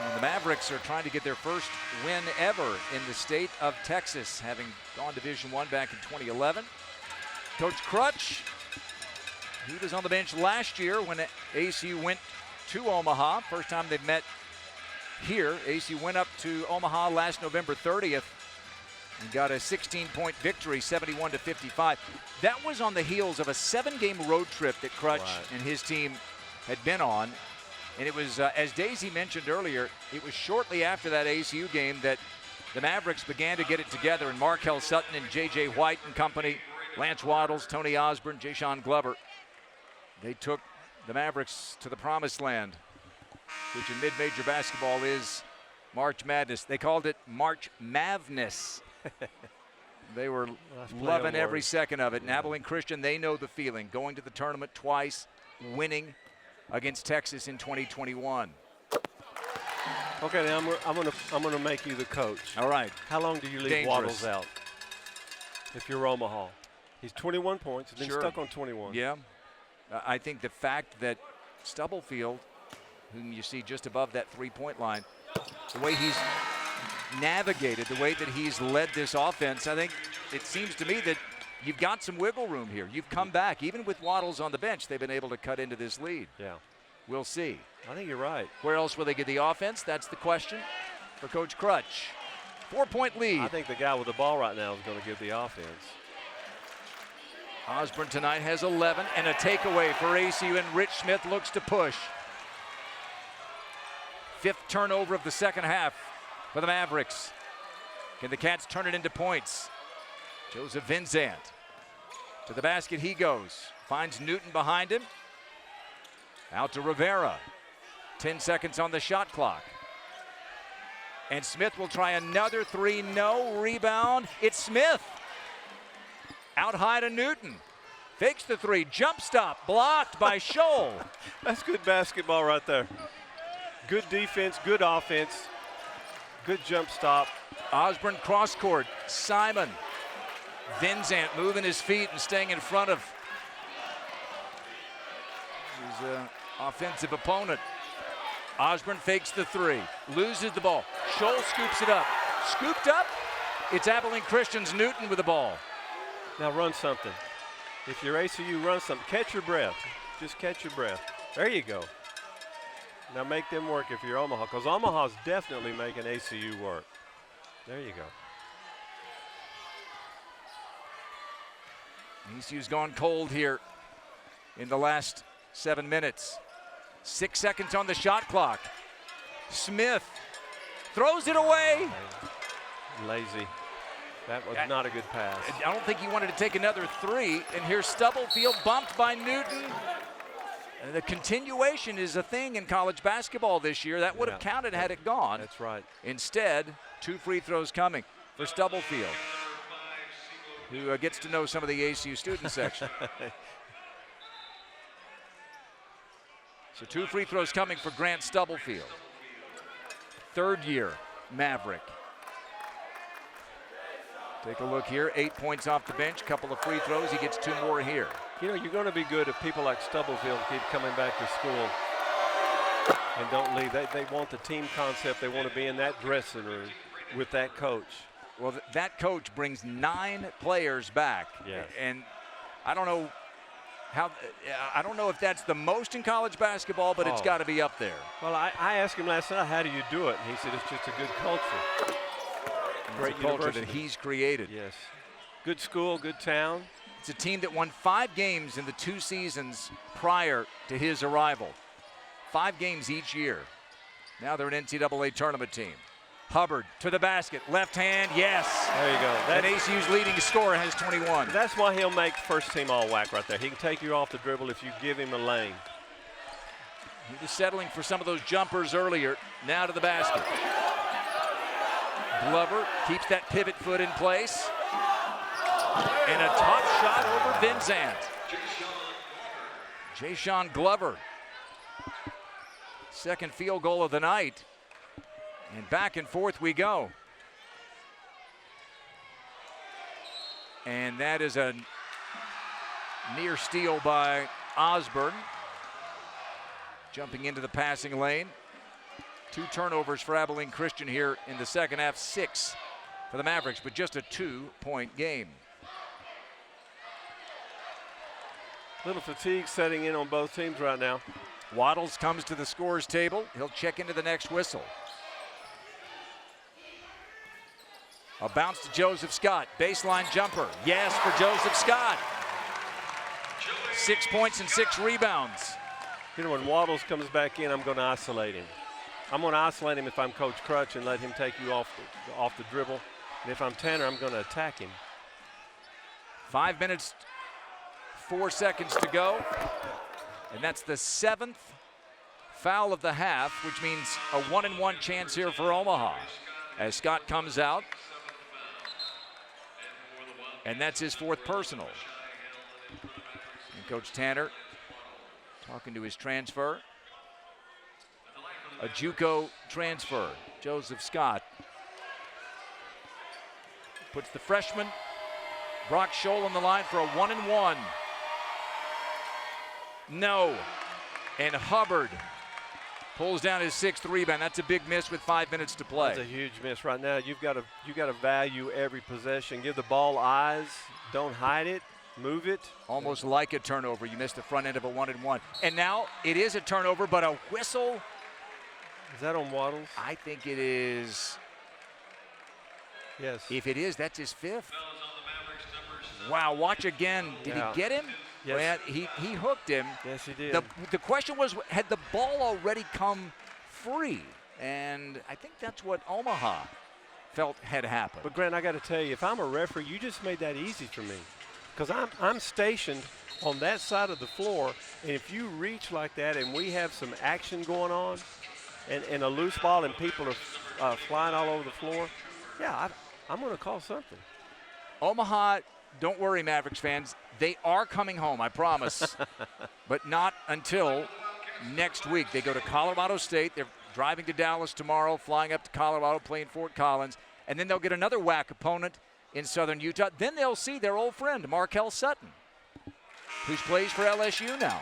And the Mavericks are trying to get their first win ever in the state of Texas, having gone Division I back in 2011. Coach Crutch, he was on the bench last year when ACU went to Omaha. First time they've met here. ACU went up to Omaha last November 30th and got a 16-point victory, 71-55. That was on the heels of a 7-game road trip that Crutch and his team had been on. And it was, as Daisy mentioned earlier, it was shortly after that ACU game that the Mavericks began to get it together, and Markel Sutton and J.J. White and company, Lance Waddles, Tony Osborne, Jayshon Glover, they took the Mavericks to the promised land, which in mid-major basketball is March Madness. They called it March Mavness. They were loving every second of it. And Abilene Christian, they know the feeling, going to the tournament twice, winning against Texas in 2021. Okay, now I'm gonna make you the coach. All right. How long do you leave Dangerous. Waddles out? If you're Omaha, he's 21 points. He's been Sure. stuck on 21. Yeah. I think the fact that Stubblefield, whom you see just above that three-point line, the way he's navigated, the way that he's led this offense, I think it seems to me that you've got some wiggle room here. You've come back. Even with Waddles on the bench, they've been able to cut into this lead. Yeah. We'll see. I think you're right. Where else will they get the offense? That's the question for Coach Crutch. 4-point lead. I think the guy with the ball right now is going to give the offense. Osborne tonight has 11 and a takeaway for ACU, and Rich Smith looks to push. 5th turnover of the second half for the Mavericks. Can the Cats turn it into points? Joseph Vinzant to the basket he goes. Finds Newton behind him. Out to Rivera. 10 seconds on the shot clock. And Smith will try another three. No. Rebound. It's Smith. Out high to Newton. Fakes the three. Jump stop. Blocked by Scholl. That's good basketball right there. Good defense, good offense, good jump stop. Osborne cross court. Simon. Vinzant moving his feet and staying in front of his offensive opponent. Osborne fakes the three. Loses the ball. Scholl scoops it up. Scooped up. It's Abilene Christian's Newton with the ball. Now run something. If you're ACU, run something. Catch your breath. Just catch your breath. There you go. Now make them work if you're Omaha, because Omaha's definitely making ACU work. There you go. ECU's gone cold here in the last 7 minutes. 6 seconds on the shot clock. Smith throws it away. Lazy. That was not a good pass. I don't think he wanted to take another three. And here's Stubblefield bumped by Newton. And the continuation is a thing in college basketball this year. That would have counted had it gone. That's right. Instead, 2 free throws coming for Stubblefield, who gets to know some of the ACU student section. So 2 free throws coming for Grant Stubblefield. 3rd year Maverick. Take a look here, 8 points off the bench, couple of free throws. He gets 2 more here. You know, you're going to be good if people like Stubblefield keep coming back to school and don't leave. They want the team concept. They want to be in that dressing room with that coach. Well, that coach brings 9 players back. Yes. And I don't know I don't know if that's the most in college basketball, but it's got to be up there. Well, I asked him last night, how do you do it? And he said, it's just a good culture. Great culture that he's created. Yes. Good school, good town. It's a team that won 5 games in the 2 seasons prior to his arrival. 5 games each year. Now they're an NCAA tournament team. Hubbard to the basket, left hand, yes. There you go. And ACU's leading scorer has 21. That's why he'll make first team all-WAC right there. He can take you off the dribble if you give him a lane. He was settling for some of those jumpers earlier. Now to the basket. Glover keeps that pivot foot in place. And a tough shot over Vinzant. Jayshon Glover. 2nd field goal of the night. And back and forth we go. And that is a near steal by Osborne. Jumping into the passing lane. 2 turnovers for Abilene Christian here in the second half. 6 for the Mavericks, but just a 2-point game. Little fatigue setting in on both teams right now. Waddles comes to the scorer's table. He'll check into the next whistle. A bounce to Joseph Scott. Baseline jumper. Yes for Joseph Scott. 6 points and 6 rebounds. You know, when Waddles comes back in, I'm going to isolate him. I'm going to isolate him if I'm Coach Crutch and let him take you off the dribble. And if I'm Tanner, I'm going to attack him. 5 minutes, 4 seconds to go. And that's the 7th foul of the half, which means a 1-and-1 chance here for Omaha. As Scott comes out. And that's his 4th personal. And Coach Tanner talking to his transfer. A JUCO transfer, Joseph Scott. Puts the freshman, Brock Scholl, on the line for a 1-and-1. No. And Hubbard pulls down his 6th rebound. That's a big miss with 5 minutes to play. That's a huge miss right now. You've got to value every possession. Give the ball eyes. Don't hide it. Move it. Almost like a turnover. You missed the front end of a 1-and-1. And now it is a turnover, but a whistle. Is that on Waddles? I think it is. Yes. If it is, that's his 5th. Wow, watch again. Did he get him? Yes. Well, he hooked him. Yes, he did. The question was, had the ball already come free? And I think that's what Omaha felt had happened. But, Grant, I got to tell you, if I'm a referee, you just made that easy for me. Because I'm stationed on that side of the floor, and if you reach like that and we have some action going on and a loose ball and people are flying all over the floor, yeah, I'm going to call something. Omaha, don't worry, Mavericks fans. They are coming home, I promise. But not until next week. They go to Colorado State. They're driving to Dallas tomorrow, flying up to Colorado, playing Fort Collins. And then they'll get another WAC opponent in Southern Utah. Then they'll see their old friend, Markel Sutton, who plays for LSU now.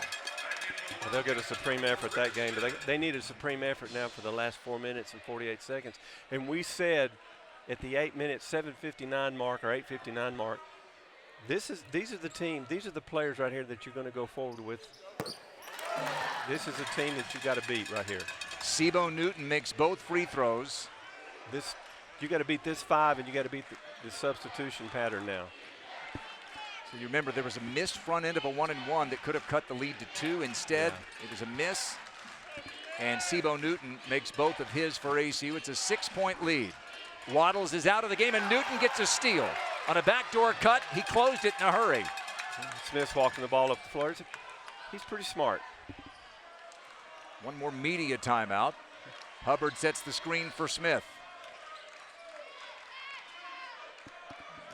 Well, they'll get a supreme effort that game, but they need a supreme effort now for the last 4 minutes and 48 seconds. And we said at the 8-minute 7:59 mark or 8:59 mark, these are the team, these are the players right here that you're going to go forward with. This is a team that you got to beat right here. Sebo Newton makes both free throws. You got to beat this 5, and you got to beat the substitution pattern now. So you remember there was a missed front end of a 1-and-1 that could have cut the lead to 2. Instead, it was a miss. And Sebo Newton makes both of his for ACU. It's a 6-point lead. Waddles is out of the game, and Newton gets a steal. On a backdoor cut, he closed it in a hurry. Smith's walking the ball up the floor. He's pretty smart. One more media timeout. Hubbard sets the screen for Smith.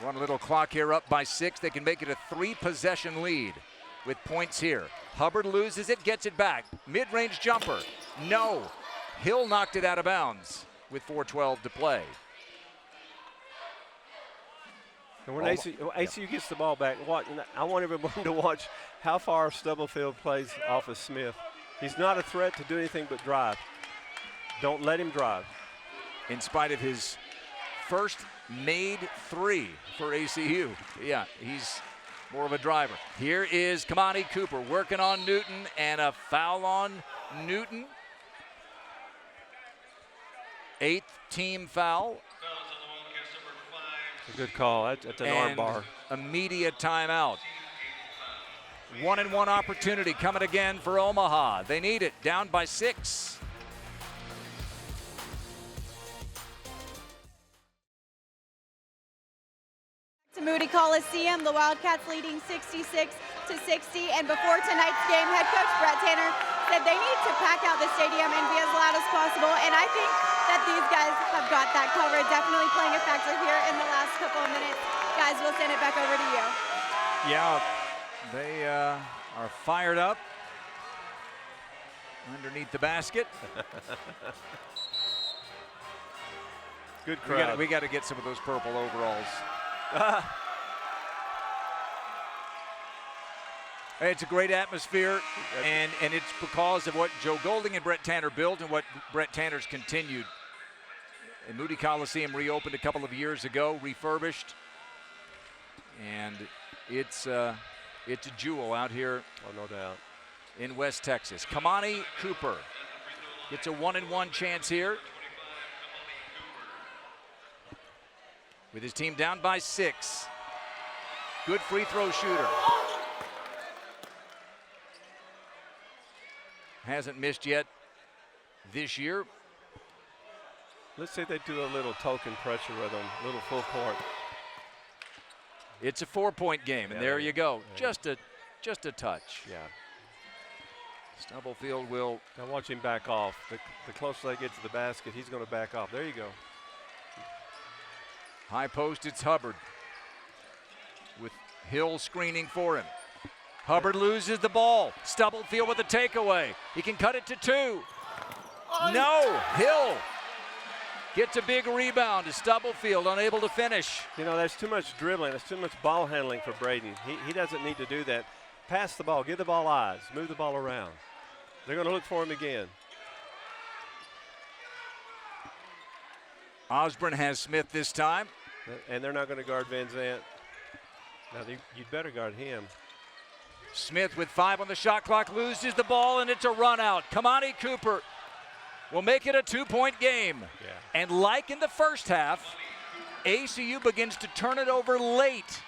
Run a little clock here, up by 6. They can make it a 3-possession lead with points here. Hubbard loses it, gets it back. Mid-range jumper. No. Hill knocked it out of bounds with 4:12 to play. And when ACU gets the ball back, I want everyone to watch how far Stubblefield plays off of Smith. He's not a threat to do anything but drive. Don't let him drive. In spite of his first made 3 for ACU. Yeah, he's more of a driver. Here is Kamani Cooper working on Newton, and a foul on Newton. 8th team foul. A good call. That's an arm bar. A media timeout. 1-and-1 opportunity coming again for Omaha. They need it, down by 6. To Moody Coliseum, the Wildcats leading 66-60. And before tonight's game, head coach Brett Tanner said they need to pack out the stadium and be as loud as possible. And I think that these guys have got that covered, definitely playing a factor here in the last couple of minutes. Guys, we'll send it back over to you. Yeah, they are fired up underneath the basket. Good crowd. We got to get some of those purple overalls. It's a great atmosphere, and it's because of what Joe Golding and Brett Tanner built and what Brett Tanner's continued. And Moody Coliseum reopened a couple of years ago, refurbished, and it's a jewel out here. Oh, no doubt. In West Texas. Kamani Cooper gets a 1-and-1 chance here. With his team down by 6. Good free throw shooter. Hasn't missed yet this year. Let's see if they do a little token pressure with them, a little full court. It's a 4-point game, and there you go. Yeah. Just a touch. Yeah. Stubblefield will. Now watch him back off. The closer they get to the basket, he's going to back off. There you go. High post, it's Hubbard. With Hill screening for him. Hubbard loses the ball. Stubblefield with a takeaway. He can cut it to 2. No, Hill gets a big rebound to Stubblefield, unable to finish. You know, there's too much dribbling. There's too much ball handling for Braden. He doesn't need to do that. Pass the ball. Give the ball eyes. Move the ball around. They're going to look for him again. Osborne has Smith this time. And they're not going to guard Van Zandt. Now, you'd better guard him. Smith with 5 on the shot clock loses the ball, and it's a run out. Kamani Cooper will make it a 2-point game. Yeah. And like in the first half, ACU begins to turn it over late.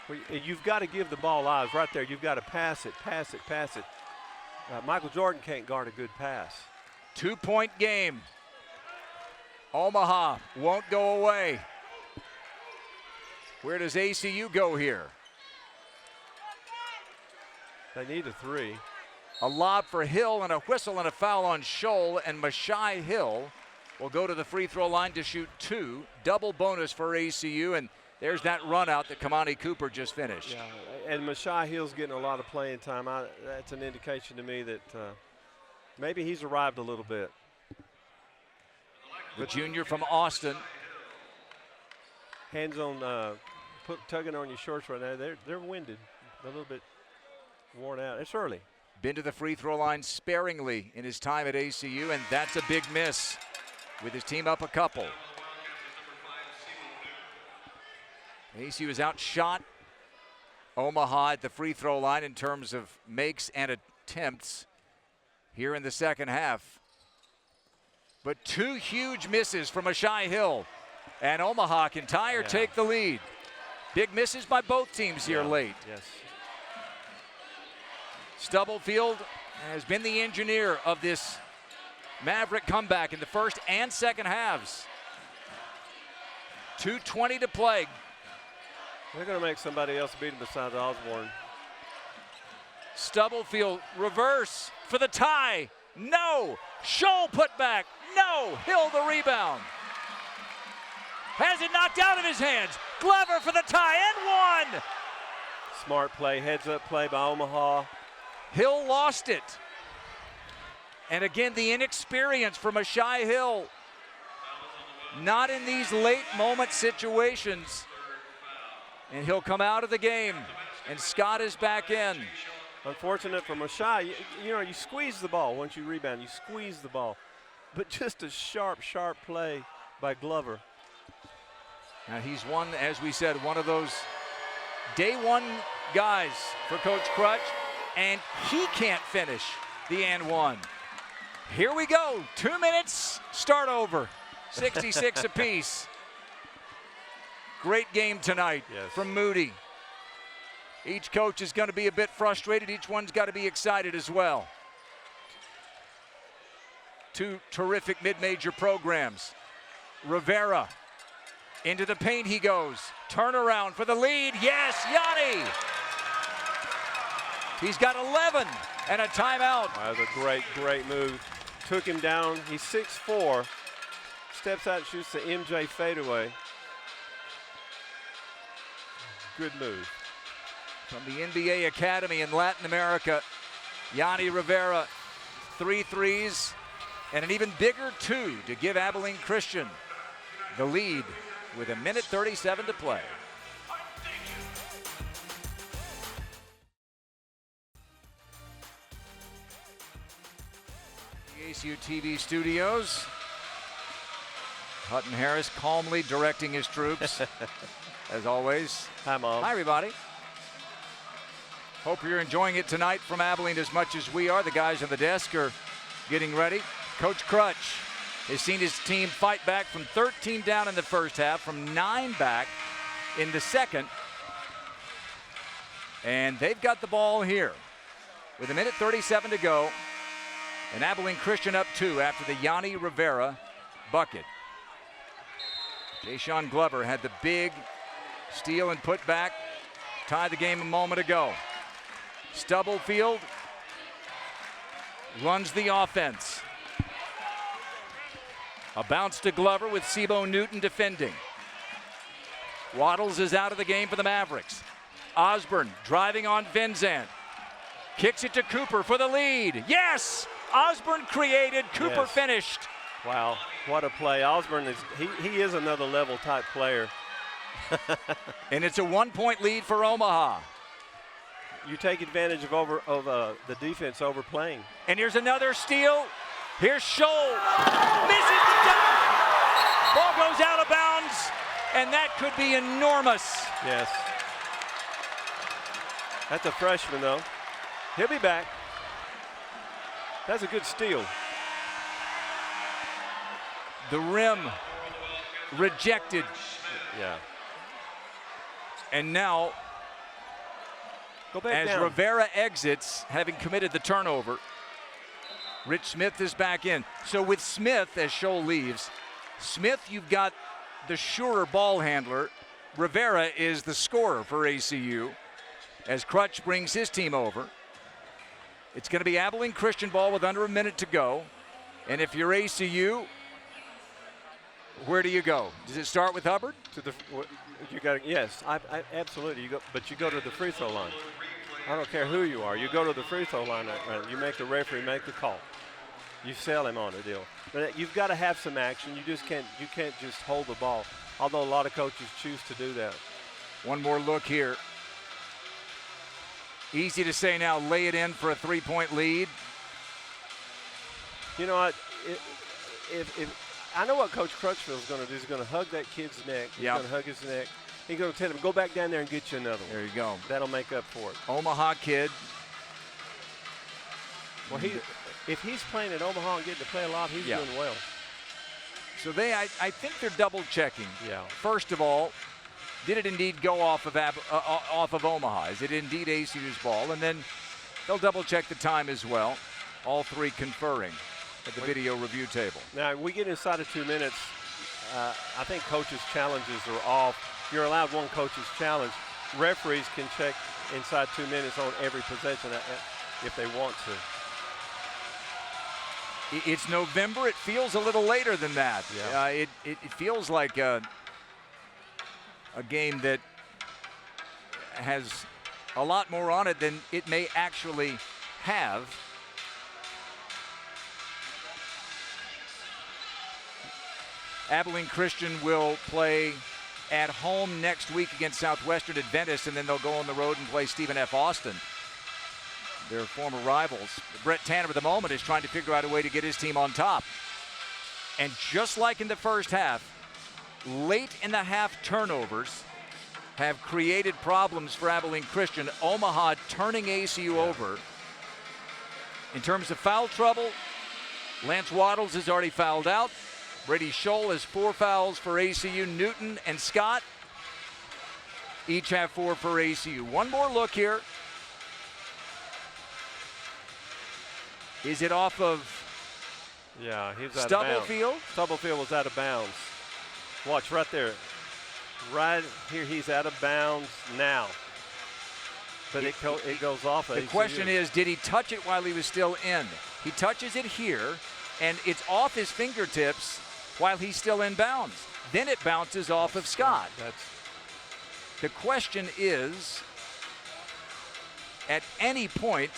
Well, you've got to give the ball eyes right there. You've got to pass it. Michael Jordan can't guard a good pass. 2-point game. Omaha won't go away. Where does ACU go here? They need a 3. A lob for Hill and a whistle and a foul on Scholl, and Mashai Hill will go to the free throw line to shoot 2. Double bonus for ACU, and there's that run out that Kamani Cooper just finished. Yeah, and Mashai Hill's getting a lot of playing time. That's an indication to me that maybe he's arrived a little bit. The junior from Austin. Hands on, tugging on your shorts right now. They're winded, a little bit worn out. It's early. Been to the free throw line sparingly in his time at ACU, and that's a big miss with his team up a couple. ACU has outshot Omaha at the free throw line in terms of makes and attempts here in the second half. But 2 huge misses from Mashai Hill, and Omaha can tie or take the lead. Big misses by both teams here late. Yes. Stubblefield has been the engineer of this Maverick comeback in the first and second halves. 2:20 to play. They're going to make somebody else beat him besides Osborne. Stubblefield reverse for the tie. No. Scholl put back. No. Hill the rebound. Has it knocked out of his hands. Glover for the tie and 1. Smart play, heads up play by Omaha. Hill lost it. And again, the inexperience from Mashai Hill. Not in these late moment situations. And he'll come out of the game. And Scott is back in. Unfortunate for Mashai. You know, you squeeze the ball once you rebound. You squeeze the ball. But just a sharp play by Glover. Now he's one, as we said, one of those day one guys for Coach Crutch. And he can't finish the and 1. Here we go. 2 minutes, start over. 66 apiece. Great game tonight from Moody. Each coach is going to be a bit frustrated. Each one's got to be excited as well. 2 terrific mid-major programs. Rivera, into the paint he goes. Turnaround for the lead. Yes, Yanni. He's got 11 and a timeout. That was a great move. Took him down. He's 6'4". Steps out and shoots the MJ fadeaway. Good move. From the NBA Academy in Latin America, Yanni Rivera, 3 threes and an even bigger 2 to give Abilene Christian the lead with 1:37 to play. The ACUTV studios. Hutton Harris calmly directing his troops, as always. Hi, Mom. Hi, everybody. Hope you're enjoying it tonight from Abilene as much as we are. The guys on the desk are getting ready. Coach Crutch has seen his team fight back from 13 down in the first half, from 9 back in the second. And they've got the ball here with 1:37 to go. And Abilene Christian up 2 after the Yanni Rivera bucket. Ja'Shawn Glover had the big steal and put back, tied the game a moment ago. Stubblefield runs the offense. A bounce to Glover with Sebo Newton defending. Waddles is out of the game for the Mavericks. Osborne driving on Vincent. Kicks it to Cooper for the lead. Yes! Osborne created, Cooper finished. Wow, what a play. Osborne he is another level type player. And it's a 1-point lead for Omaha. You take advantage of the defense overplaying. And here's another steal. Here's Scholl. Misses the dunk. Ball goes out of bounds, and that could be enormous. Yes. That's a freshman, though. He'll be back. That's a good steal. The rim rejected. Yeah. And now, go back as down. Rivera exits, having committed the turnover, Rich Smith is back in. So with Smith, as Scholl leaves, Smith, you've got the surer ball handler. Rivera is the scorer for ACU as Crutch brings his team over. It's going to be Abilene Christian ball with under a minute to go. And if you're ACU, where do you go? Does it start with Hubbard? You got yes, absolutely. But you go to the free throw line. I don't care who you are. You go to the free throw line. You make the referee make the call. You sell him on a deal. But you've got to have some action. You can't just hold the ball. Although a lot of coaches choose to do that. One more look here. Easy to say now, lay it in for a 3-point lead. You know what? If I know what Coach Crutchfield is going to do. He's going to hug that kid's neck. He's going to hug his neck. He's going to tell him, go back down there and get you another one. There you go. That'll make up for it. Omaha kid. Well, if he's playing at Omaha and getting to play a lot, he's doing well. So I think they're double checking. Yeah. First of all, did it indeed go off of Omaha? Is it indeed ACU's ball? And then they'll double check the time as well. All three conferring at the video review table. Now, we get inside of 2 minutes. I think coaches' challenges are off. You're allowed one coach's challenge. Referees can check inside 2 minutes on every possession if they want to. It's November. It feels a little later than that. Yeah. It feels like a game that has a lot more on it than it may actually have. Abilene Christian will play at home next week against Southwestern Adventist, and then they'll go on the road and play Stephen F. Austin, their former rivals. Brett Tanner at the moment is trying to figure out a way to get his team on top. And just like in the first half, late in the half turnovers have created problems for Abilene Christian. Omaha turning ACU over. In terms of foul trouble, Lance Waddles has already fouled out. Brady Scholl has 4 fouls for ACU. Newton and Scott each have 4 for ACU. One more look here. Is it off of Yeah, he was out Stubblefield? of bounds. Stubblefield was out of bounds. Watch right there. Right here, he's out of bounds now. But it goes off. The question is, did he touch it while he was still in? He touches it here, and it's off his fingertips while he's still in bounds. Then it bounces off of Scott. The question is, at any point,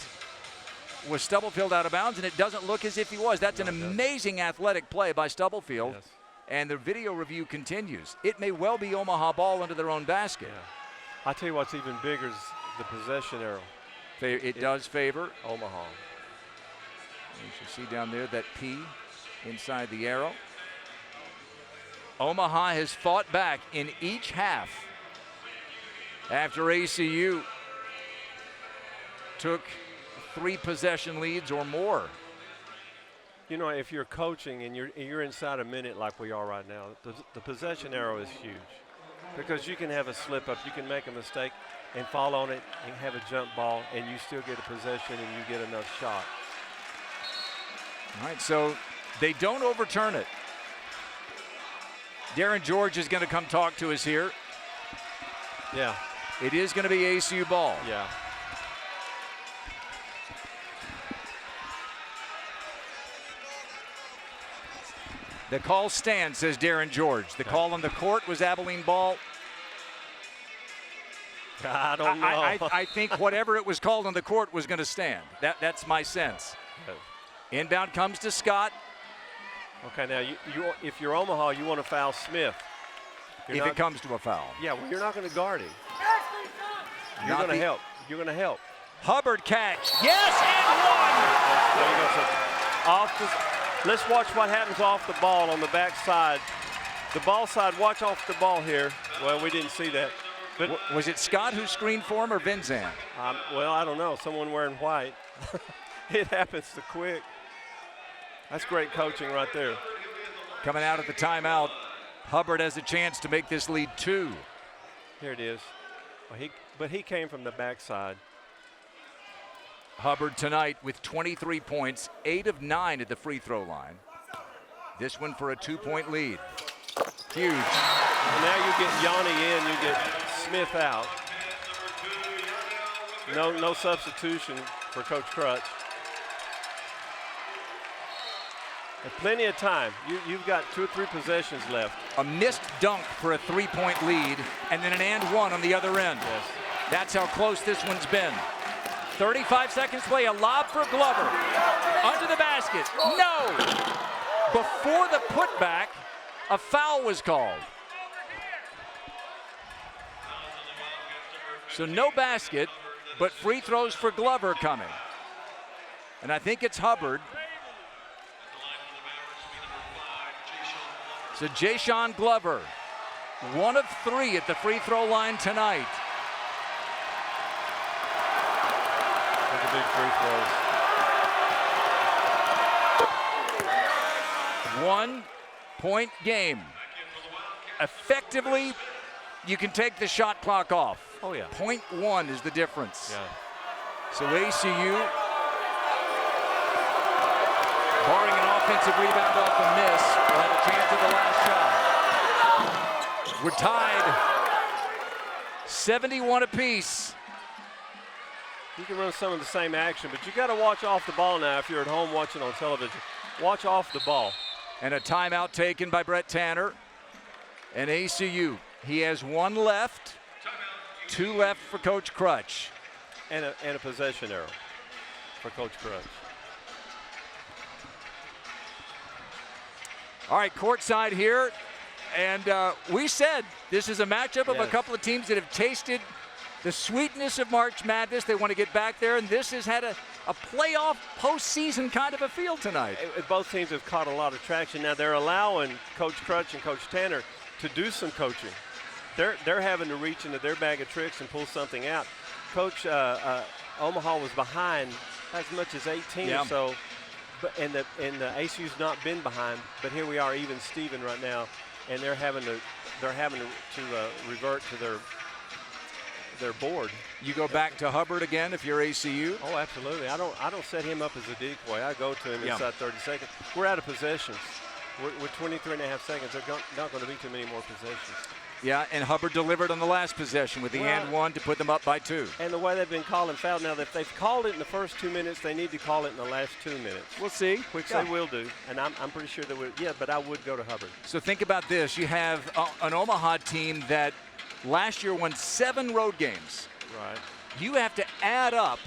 was Stubblefield out of bounds? And it doesn't look as if he was. That's an amazing athletic play by Stubblefield. Yes. And the video review continues. It may well be Omaha ball into their own basket. Yeah. I tell you what's even bigger is the possession arrow. It does favor Omaha. You should see down there that P inside the arrow. Omaha has fought back in each half after ACU took 3 possession leads or more. You know, if you're coaching and you're inside a minute like we are right now, the possession arrow is huge because you can have a slip up, you can make a mistake and fall on it and have a jump ball and you still get a possession and you get enough shot. All right, so they don't overturn it. Darren George is going to come talk to us here. Yeah. It is going to be ACU ball. Yeah. The call stands, says Darren George. The call on the court was Abilene ball. I don't know. I think whatever it was called on the court was going to stand. That's my sense. Inbound comes to Scott. Okay, now if you're Omaha, you want to foul Smith. If it comes to a foul. Yeah, well, you're not going to guard him. You're going to help. You're going to help. Hubbard catch. Yes, and one. Let's watch what happens off the ball on the backside. The ball side, watch off the ball here. Well, we didn't see that. But was it Scott who screened for him or Vinzan? Well, I don't know. Someone wearing white. It happens so quick. That's great coaching right there. Coming out of the timeout, Hubbard has a chance to make this lead 2. Here it is. Well, but he came from the backside. Hubbard tonight with 23 points, 8 of 9 at the free throw line. This one for a 2-point lead. Huge. And now you get Yanni in, you get Smith out. No substitution for Coach Crutch. And plenty of time. You've got 2 or 3 possessions left. A missed dunk for a 3-point lead, and then an and one on the other end. Yes. That's how close this one's been. 35 seconds play, a lob for Glover. Under the basket, no! Before the putback, a foul was called. So no basket, but free throws for Glover coming. And I think it's Hubbard. So Jayshawn Glover, 1 of 3 at the free throw line tonight. Look at big free throws. 1-point game. Effectively, you can take the shot clock off. Oh, yeah. 0.1 is the difference. Yeah. So ACU, barring an offensive rebound off a miss, will have a chance at the last shot. We're tied 71 apiece. You can run some of the same action, but you got to watch off the ball now if you're at home watching on television. Watch off the ball. And a timeout taken by Brett Tanner. And ACU, he has 1 left, 2 left for Coach Crutch. And a possession arrow for Coach Crutch. All right, courtside here. And we said this is a matchup of a couple of teams that have tasted the sweetness of March Madness. They want to get back there, and this has had a playoff postseason kind of a feel tonight. Both teams have caught a lot of traction. Now they're allowing Coach Crutch and Coach Tanner to do some coaching. They're having to reach into their bag of tricks and pull something out. Coach Omaha was behind as much as 18 or so, and the ACU's not been behind. But here we are, even Steven right now, and they're having to revert to their board. You go back to Hubbard again if you're ACU? Oh, absolutely. I don't set him up as a decoy. I go to him inside 30 seconds. We're out of possessions. We're 23 and a half seconds. There's not going to be too many more possessions. Yeah, and Hubbard delivered on the last possession with the and one to put them up by 2. And the way they've been calling foul, now if they've called it in the first 2 minutes, they need to call it in the last 2 minutes. We'll see. Which they will do, and I'm pretty sure they will. Yeah, but I would go to Hubbard. So think about this. You have an Omaha team that last year won 7 road games. Right. You have to add up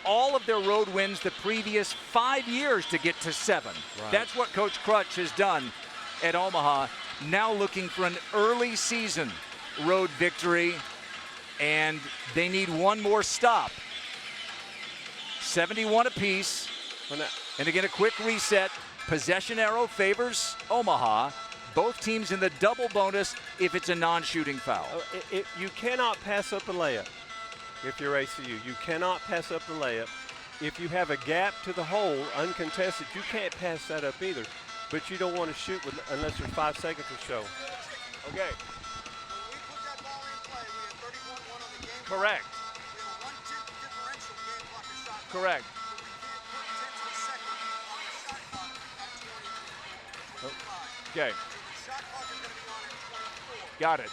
all of their road wins the previous 5 years to get to 7. Right. That's what Coach Crutch has done at Omaha. Now looking for an early season road victory, and they need 1 more stop. 71 apiece. And again, a quick reset. Possession arrow favors Omaha. Both teams in the double bonus if it's a non-shooting foul. You cannot pass up a layup if you're ACU. You cannot pass up the layup. If you have a gap to the hole, uncontested, you can't pass that up either. But you don't want to shoot unless there's 5 seconds or so. Okay. Correct. Correct. Okay. Got it.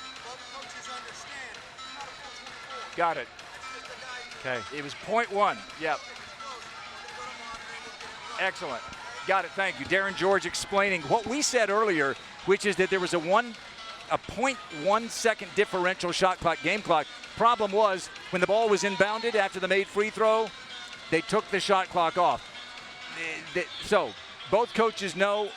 Got it. Okay. It was .1. Yep. Excellent. Got it. Thank you. Darren George explaining what we said earlier, which is that there was a 0.1 second differential shot clock, game clock. Problem was, when the ball was inbounded after the made free throw, they took the shot clock off. So both coaches know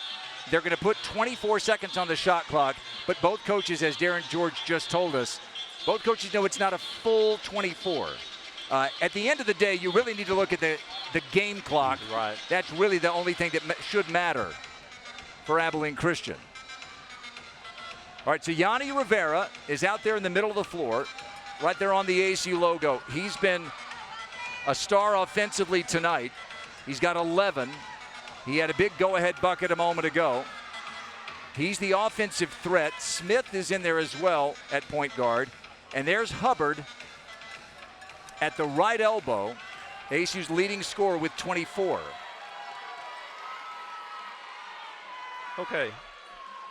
they're going to put 24 seconds on the shot clock, but both coaches, as Darren George just told us, both coaches know it's not a full 24. At the end of the day, you really need to look at the game clock. Right. That's really the only thing that should matter for Abilene Christian. All right, so Yanni Rivera is out there in the middle of the floor, right there on the ACU logo. He's been a star offensively tonight. He's got 11. He had a big go-ahead bucket a moment ago. He's the offensive threat. Smith is in there as well at point guard. And there's Hubbard at the right elbow, ACU's leading scorer with 24. Okay.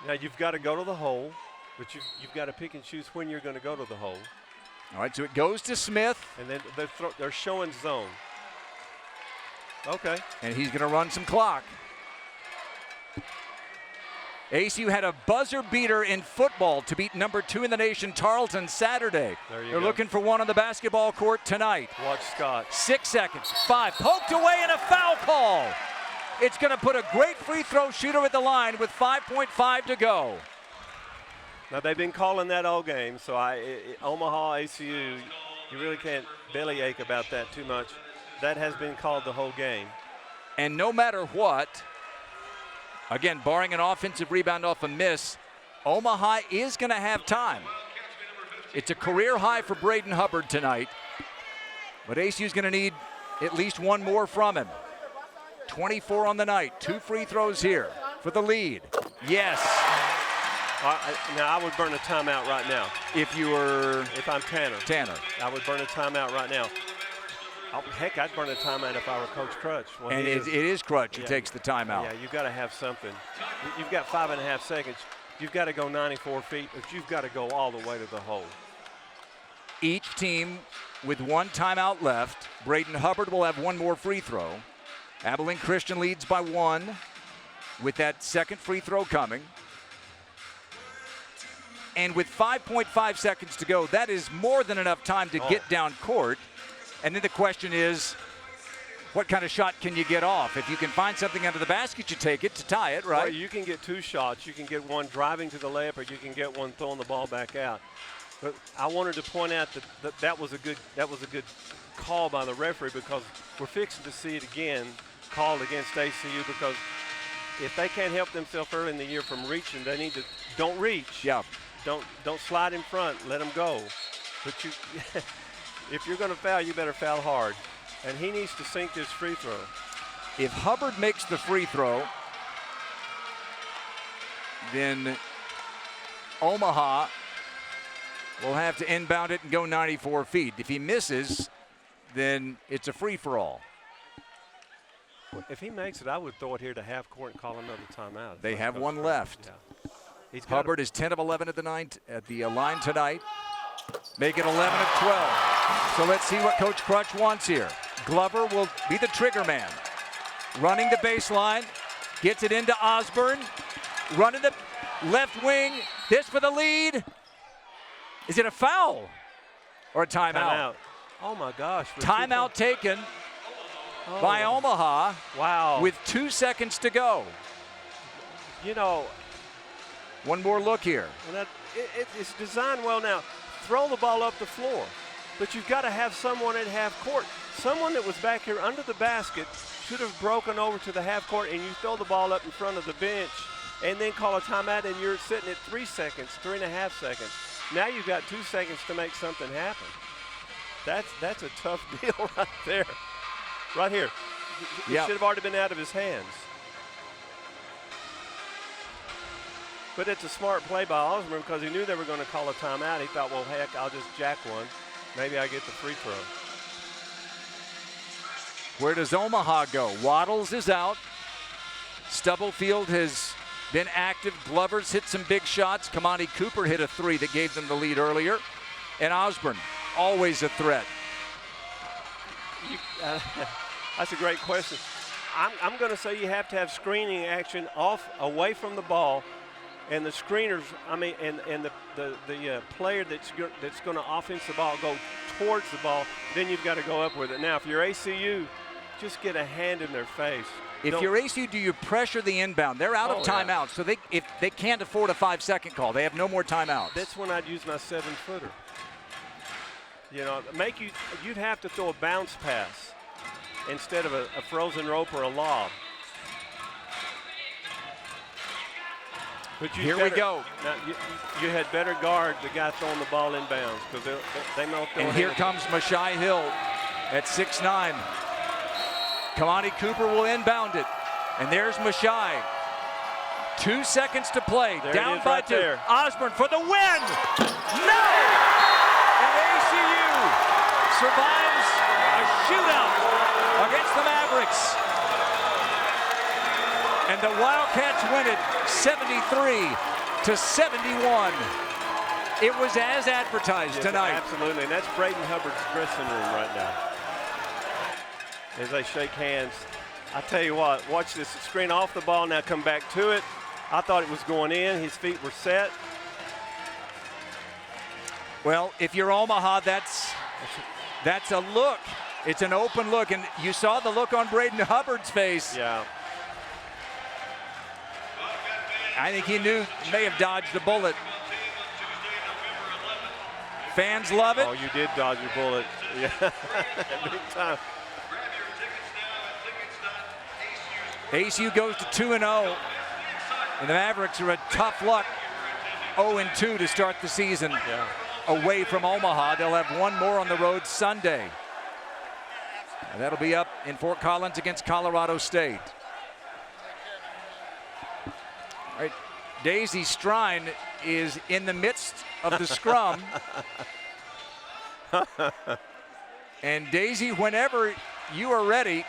Now you've got to go to the hole, but you've got to pick and choose when you're going to go to the hole. All right, so it goes to Smith. And then they're showing zone. Okay. And he's going to run some clock. ACU had a buzzer beater in football to beat number 2 in the nation, Tarleton, Saturday. They're looking for one on the basketball court tonight. Watch Scott. 6 seconds, 5, poked away and a foul call. It's going to put a great free throw shooter at the line with 5.5 to go. Now they've been calling that all game, so Omaha ACU, you really can't bellyache about that too much. That has been called the whole game. And no matter what, again, barring an offensive rebound off a miss, Omaha is going to have time. It's a career high for Braden Hubbard tonight, but ACU is going to need at least one more from him. 24 on the night, 2 free throws here for the lead. Yes. Now I would burn a timeout right now. If I'm Tanner. Tanner. I would burn a timeout right now. Heck, I'd burn a timeout if I were Coach Crutch. Well, and it is Crutch who takes the timeout. Yeah, you've got to have something. You've got 5.5 seconds. You've got to go 94 feet, but you've got to go all the way to the hole. Each team with 1 timeout left. Braden Hubbard will have 1 more free throw. Abilene Christian leads by 1 with that second free throw coming. And with 5.5 seconds to go, that is more than enough time to get down court. And then the question is, what kind of shot can you get off? If you can find something under the basket, you take it to tie it, right? Well, you can get 2 shots. You can get one driving to the layup, or you can get one throwing the ball back out. But I wanted to point out that was a good call by the referee, because we're fixing to see it again called against ACU, because if they can't help themselves early in the year from reaching, they need to don't reach. Yeah. Don't slide in front. Let them go. But if you're going to foul, you better foul hard. And he needs to sink this free throw. If Hubbard makes the free throw, then Omaha will have to inbound it and go 94 feet. If he misses, then it's a free-for-all. If he makes it, I would throw it here to half court and call another timeout. They have 1 left. Yeah. Hubbard is 10 of 11 at the line tonight. Make it 11 of 12. So let's see what Coach Crutch wants here. Glover will be the trigger man. Running the baseline, gets it into Osborne. Running the left wing. This for the lead. Is it a foul or a timeout? Timeout. Oh my gosh. Timeout taken by Omaha. Wow. With 2 seconds to go. You know, one more look here. It's designed well now. Throw the ball up the floor. But you've got to have someone at half court. Someone that was back here under the basket should have broken over to the half court, and you throw the ball up in front of the bench and then call a timeout, and you're sitting at 3 seconds, 3.5 seconds. Now you've got 2 seconds to make something happen. That's a tough deal right there. Right here. It should have already been out of his hands. But it's a smart play by Osborne, because he knew they were going to call a timeout. He thought, well, heck, I'll just jack one. Maybe I get the free throw. Where does Omaha go? Waddles is out. Stubblefield has been active. Glover's hit some big shots. Kamani Cooper hit a 3 that gave them the lead earlier. And Osborne, always a threat. That's a great question. I'm going to say you have to have screening action away from the ball, and the screeners. I mean, and the player that's going to offense the ball go towards the ball. Then you've got to go up with it. Now, if you're ACU, just get a hand in their face. If you're ACU, do you pressure the inbound? They're out of timeouts, so if they can't afford a 5-second call. They have no more timeouts. That's when I'd use my 7-footer. You know, you'd have to throw a bounce pass instead of a frozen rope or a lob. But Here we go. Now, you had better guard the guy throwing the ball inbounds because they know. And here comes Mashai Hill at 6'9". Kamani Cooper will inbound it. And there's Mashai. 2 seconds to play. There Down it is by right 2. there. Osborne for the win. No! And ACU survives a shootout against the Mavericks. And the Wildcats win it 73-71. It was as advertised tonight. Absolutely, and that's Braden Hubbard's dressing room right now. As they shake hands. I tell you what, watch this screen off the ball, now come back to it. I thought it was going in, his feet were set. Well, if you're Omaha, that's a look. It's an open look, and you saw the look on Braden Hubbard's face. Yeah. I think he knew he may have dodged a bullet. Fans love it. Oh, you did dodge your bullet. Yeah, big time. ACU goes to 2-0, and the Mavericks are a tough luck 0-2 to start the season away from Omaha. They'll have one more on the road Sunday. And that'll be up in Fort Collins against Colorado State. All right, Daisy Strine is in the midst of the scrum. And Daisy, whenever you are ready,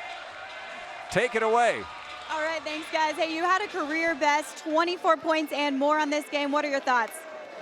take it away. All right, thanks, guys. Hey, you had a career best 24 points and more on this game. What are your thoughts?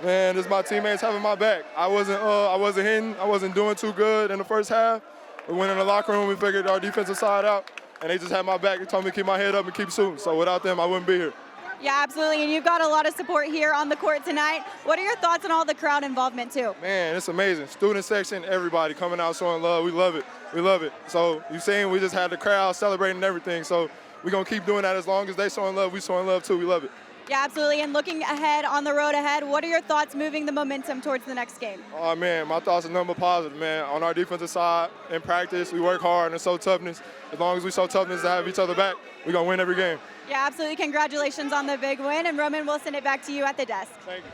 Man, this is my teammates having my back. I wasn't hitting. I wasn't doing too good in the first half. We went in the locker room. We figured our defensive side out, and they just had my back. They told me to keep my head up and keep shooting. So without them, I wouldn't be here. Yeah, absolutely. And you've got a lot of support here on the court tonight. What are your thoughts on all the crowd involvement, too? Man, it's amazing. Student section, everybody coming out showing love. We love it. We love it. So you saying we just had the crowd celebrating everything. So we're going to keep doing that as long as they showing love. We showing love, too. We love it. Yeah, absolutely. And looking ahead on the road ahead, what are your thoughts moving the momentum towards the next game? Oh, man, my thoughts are nothing but positive, man. On our defensive side, in practice, we work hard and show toughness. As long as we show toughness to have each other back, we're going to win every game. Yeah, absolutely. Congratulations on the big win. And Roman, we'll send it back to you at the desk. Thank you.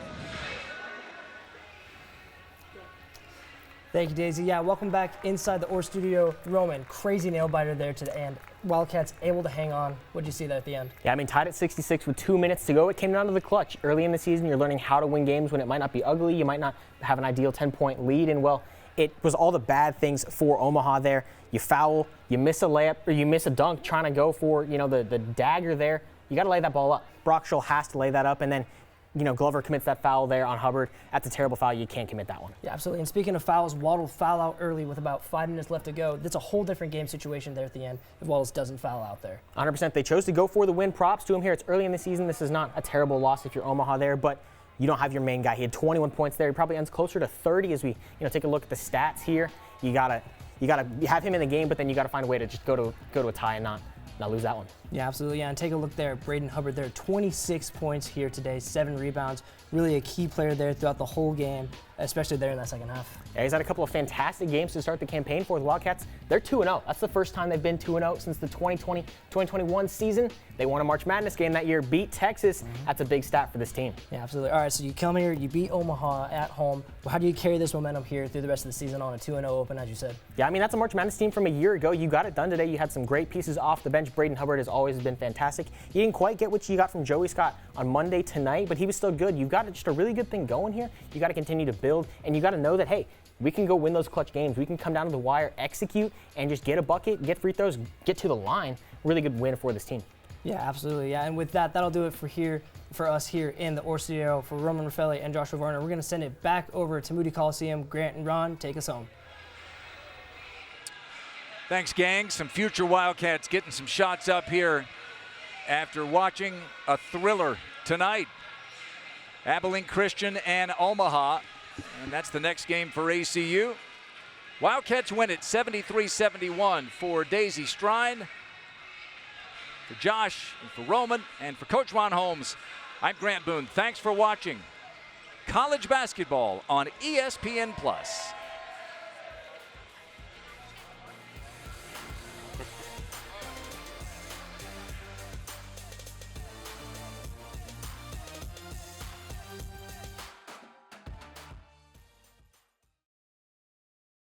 Thank you, Daisy. Yeah, welcome back inside the Orr studio. Roman, crazy nail biter there to the end. Wildcats able to hang on. What did you see there at the end? Yeah, I mean, tied at 66 with 2 minutes to go. It came down to the clutch. Early in the season, you're learning how to win games when it might not be ugly. You might not have an ideal 10-point lead. And, well, it was all the bad things for Omaha there. You foul, you miss a layup, or you miss a dunk trying to go for, the dagger there. You got to lay that ball up. Brock Scholl has to lay that up, and then Glover commits that foul there on Hubbard. That's a terrible foul. You can't commit that one. Yeah, absolutely. And speaking of fouls, Waddle foul out early with about 5 minutes left to go. That's a whole different game situation there at the end if Waddles doesn't foul out there. 100%. They chose to go for the win. Props to him here. It's early in the season. This is not a terrible loss if you're Omaha there, but you don't have your main guy. He had 21 points there. He probably ends closer to 30 as we take a look at the stats here. You gotta have him in the game, but then you gotta find a way to just go to a tie and not lose that one. Yeah, absolutely. Yeah, and take a look there. Braden Hubbard there, 26 points here today, 7 rebounds. Really a key player there throughout the whole game, especially there in that second half. Yeah, he's had a couple of fantastic games to start the campaign for the Wildcats. They're 2-0. That's the first time they've been 2-0 since the 2020-2021 season. They won a March Madness game that year, beat Texas. That's a big stat for this team. Yeah, absolutely. All right, so you come here, you beat Omaha at home. How do you carry this momentum here through the rest of the season on a 2-0 open, as you said? Yeah, I mean, that's a March Madness team from a year ago. You got it done today. You had some great pieces off the bench. Braden Hubbard has always been fantastic. You didn't quite get what you got from Joey Scott on Monday tonight, but he was still good. You've got just a really good thing going here. You got to continue to build, and you got to know that, hey, we can go win those clutch games. We can come down to the wire, execute, and just get a bucket, get free throws, get to the line. Really good win for this team. Yeah, absolutely. Yeah, and with that, that'll do it for us here in the Orr Studio. For Roman Raffelli and Joshua Varner, we're going to send it back over to Moody Coliseum. Grant and Ron, take us home. Thanks, gang. Some future Wildcats getting some shots up here after watching a thriller tonight. Abilene Christian and Omaha, and that's the next game for ACU. Wildcats win it 73-71 for Daisy Strine, for Josh, and for Roman, and for Coach Ron Holmes. I'm Grant Boone. Thanks for watching College Basketball on ESPN+.